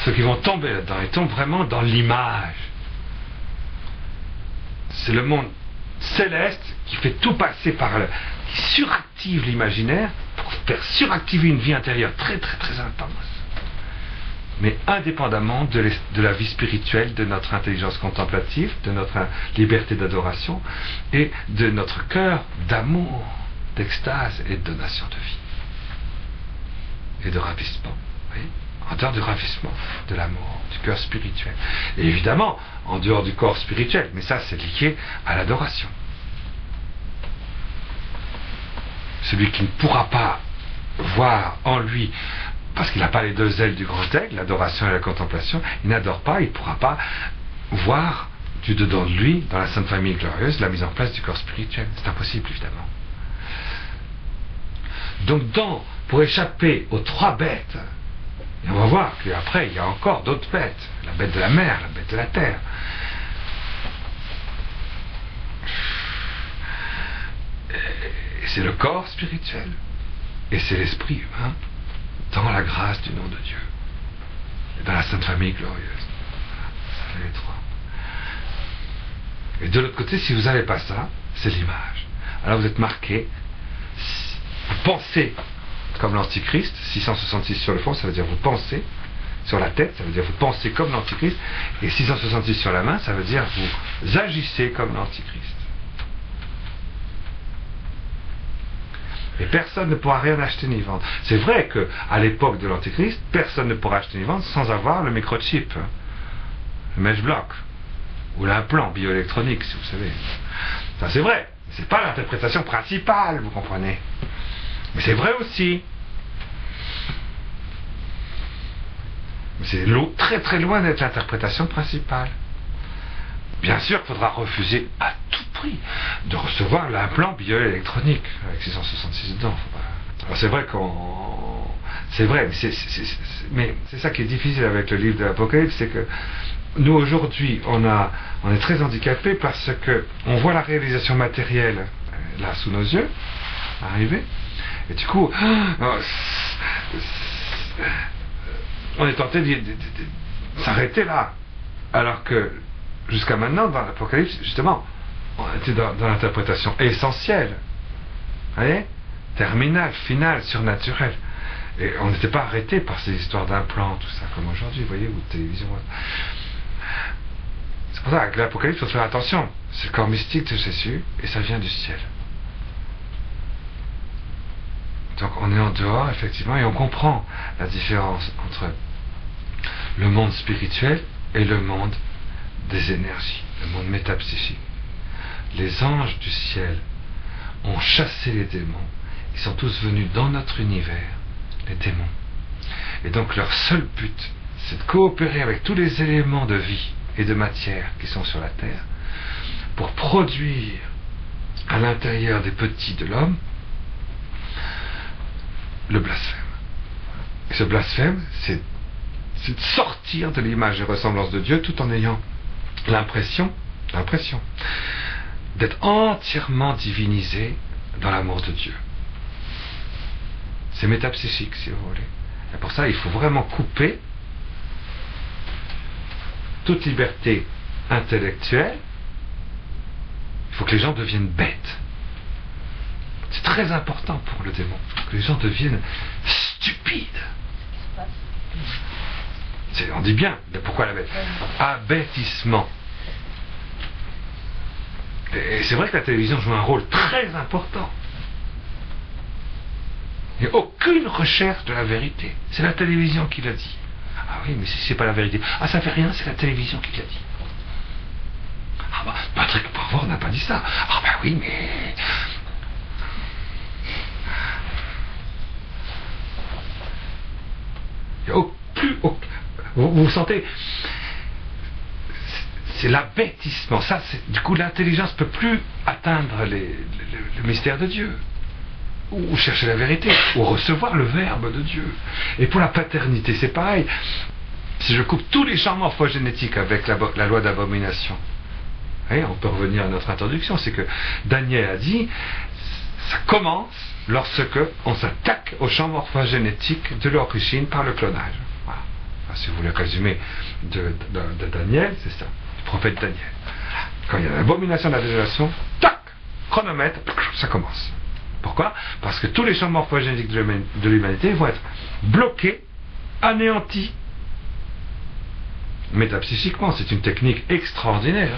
ceux qui vont tomber là-dedans, ils tombent vraiment dans l'image. C'est le monde céleste qui fait tout passer qui suractive l'imaginaire pour faire suractiver une vie intérieure très très très intense. Mais indépendamment de la vie spirituelle, de notre intelligence contemplative, de notre liberté d'adoration et de notre cœur d'amour, d'extase et de donation de vie. Et de ravissement. Oui, en dehors du ravissement, de l'amour, du cœur spirituel. Et évidemment, en dehors du corps spirituel, mais ça c'est lié à l'adoration. Celui qui ne pourra pas voir en lui, parce qu'il n'a pas les 2 ailes du grand aigle, l'adoration et la contemplation, il n'adore pas, il ne pourra pas voir du dedans de lui, dans la Sainte Famille glorieuse, la mise en place du corps spirituel. C'est impossible, évidemment. Donc pour échapper aux 3 bêtes, et on va voir qu'après il y a encore d'autres bêtes, la bête de la mer, la bête de la terre. Et c'est le corps spirituel, et c'est l'esprit humain, dans la grâce du nom de Dieu, et dans la Sainte Famille glorieuse. Ça fait les 3. Et de l'autre côté, si vous n'avez pas ça, c'est l'image. Alors vous êtes marqué, vous pensez comme l'Antichrist, 666 sur le fond, ça veut dire vous pensez, sur la tête, ça veut dire vous pensez comme l'Antichrist, et 666 sur la main, ça veut dire vous agissez comme l'Antichrist. Et personne ne pourra rien acheter ni vendre. C'est vrai qu'à l'époque de l'Antichrist, personne ne pourra acheter ni vendre sans avoir le microchip, le mesh block, ou l'implant bioélectronique, si vous savez. Ça c'est vrai, c'est pas l'interprétation principale, vous comprenez. Mais c'est vrai aussi. Mais c'est très très loin d'être l'interprétation principale. Bien sûr qu'il faudra refuser à tout prix de recevoir l'implant bioélectronique avec 666 dedans. Alors c'est vrai c'est vrai, mais c'est ça qui est difficile avec le livre de l'Apocalypse, c'est que nous aujourd'hui on est très handicapés parce que on voit la réalisation matérielle là sous nos yeux arriver, et du coup on est tenté de s'arrêter là, alors que jusqu'à maintenant dans l'Apocalypse justement on était dans l'interprétation essentielle, vous voyez, terminale, finale, surnaturelle, et on n'était pas arrêté par ces histoires d'implants, tout ça comme aujourd'hui, vous voyez, ou de télévision. C'est pour ça que l'Apocalypse, il faut faire attention, c'est le corps mystique de Jésus et ça vient du ciel. Donc on est en dehors, effectivement, et on comprend la différence entre le monde spirituel et le monde des énergies, le monde métapsychique. Les anges du ciel ont chassé les démons. Ils sont tous venus dans notre univers, les démons. Et donc leur seul but, c'est de coopérer avec tous les éléments de vie et de matière qui sont sur la terre pour produire à l'intérieur des petits de l'homme le blasphème. Et ce blasphème, c'est de sortir de l'image et ressemblance de Dieu tout en ayant l'impression d'être entièrement divinisé dans l'amour de Dieu. C'est métapsychique, si vous voulez. Et pour ça, il faut vraiment couper toute liberté intellectuelle. Il faut que les gens deviennent bêtes. C'est très important pour le démon, que les gens deviennent stupides. On dit bien, mais pourquoi la bête? Abêtissement. Et c'est vrai que la télévision joue un rôle très important. Il n'y a aucune recherche de la vérité. C'est la télévision qui l'a dit. Ah oui, mais si c'est pas la vérité. Ah, ça fait rien, c'est la télévision qui l'a dit. Ah bah, Patrick Poivre n'a pas dit ça. Ah bah oui, mais... Il n'y a aucun... Vous sentez... C'est l'abêtissement. Ça, du coup, l'intelligence ne peut plus atteindre le mystère de Dieu. Ou chercher la vérité, ou recevoir le Verbe de Dieu. Et pour la paternité, c'est pareil. Si je coupe tous les champs morphogénétiques avec la loi d'abomination, on peut revenir à notre introduction, c'est que Daniel a dit, ça commence lorsque on s'attaque aux champs morphogénétiques de l'origine par le clonage. Voilà. Enfin, si vous voulez résumer de Daniel, c'est ça, du prophète Daniel. Quand il y a l'abomination de la désolation, tac, chronomètre, ça commence. Pourquoi? Parce que tous les champs morphogénétiques de l'humanité vont être bloqués, anéantis. Métapsychiquement, c'est une technique extraordinaire.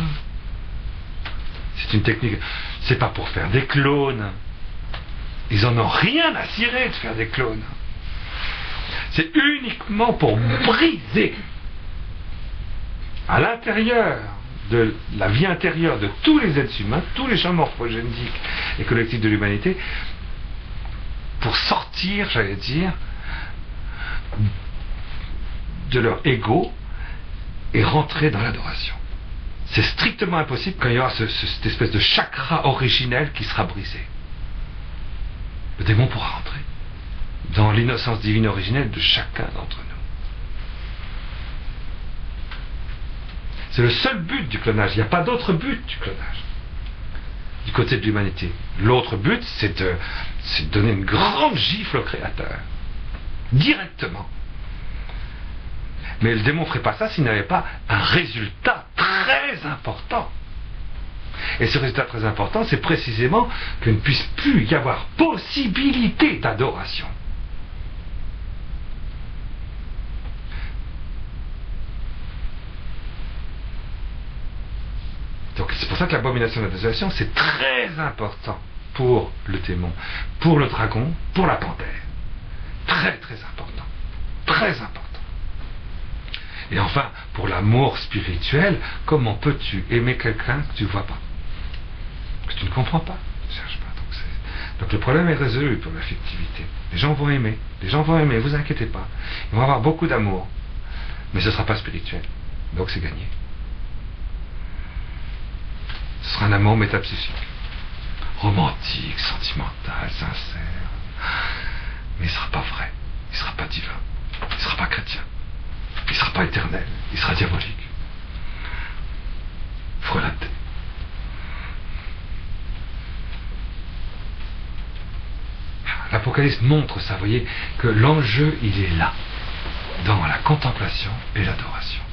C'est une technique... C'est pas pour faire des clones. Ils en ont rien à cirer de faire des clones. C'est uniquement pour briser à l'intérieur de la vie intérieure de tous les êtres humains, tous les champs morphogénétiques et collectifs de l'humanité, pour sortir, j'allais dire, de leur ego et rentrer dans l'adoration. C'est strictement impossible quand il y aura cette espèce de chakra originel qui sera brisé. Le démon pourra rentrer dans l'innocence divine originelle de chacun d'entre nous. C'est le seul but du clonage. Il n'y a pas d'autre but du clonage du côté de l'humanité. L'autre but, c'est de donner une grande gifle au Créateur. Directement. Mais le démon ne ferait pas ça s'il n'avait pas un résultat très important. Et ce résultat très important, c'est précisément qu'il ne puisse plus y avoir possibilité d'adoration. Donc c'est pour ça que l'abomination de la désolation, c'est très important pour le démon, pour le dragon, pour la panthère. Très très important. Très important. Et enfin, pour l'amour spirituel, comment peux-tu aimer quelqu'un que tu ne vois pas, que tu ne comprends pas, que tu ne cherches pas. Donc le problème est résolu pour l'affectivité. Les gens vont aimer, vous inquiétez pas. Ils vont avoir beaucoup d'amour, mais ce ne sera pas spirituel. Donc c'est gagné. Ce sera un amour métapsychique, romantique, sentimental, sincère. Mais il ne sera pas vrai, il ne sera pas divin, il ne sera pas chrétien. Il ne sera pas éternel, il sera diabolique. Frelaté. L'Apocalypse montre ça, vous voyez, que l'enjeu, il est là, dans la contemplation et l'adoration.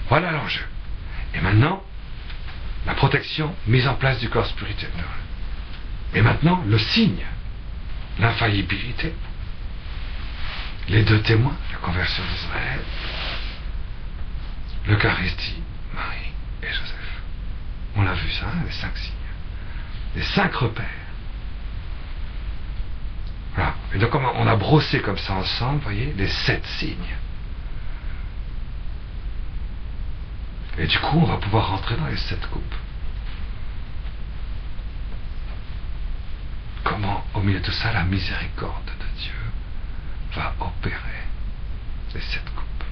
Voilà l'enjeu. Et maintenant, la protection mise en place du corps spirituel. Et maintenant, le signe, l'infaillibilité. Les deux témoins, la conversion d'Israël, l'Eucharistie, Marie et Joseph. On l'a vu ça, les 5 signes. Les 5 repères. Voilà. Et donc on a brossé comme ça ensemble, vous voyez, les 7 signes. Et du coup, on va pouvoir rentrer dans les 7 coupes. Comment, au milieu de tout ça, la miséricorde de Dieu va opérer les 7 coupes.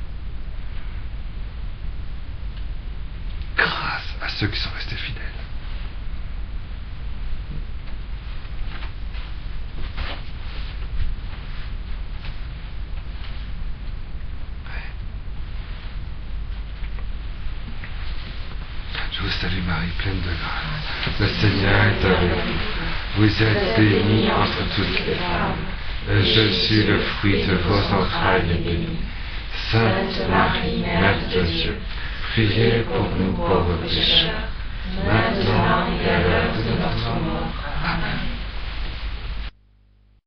Grâce à ceux qui sont restés fidèles. Je vous salue Marie, pleine de grâce. Le Seigneur est avec vous. Vous êtes bénie entre toutes les femmes. Et je suis le fruit de vos entrailles béni. Sainte Marie, Mère de Dieu, priez pour nous pauvres pécheurs, maintenant et à l'heure de notre mort. Amen.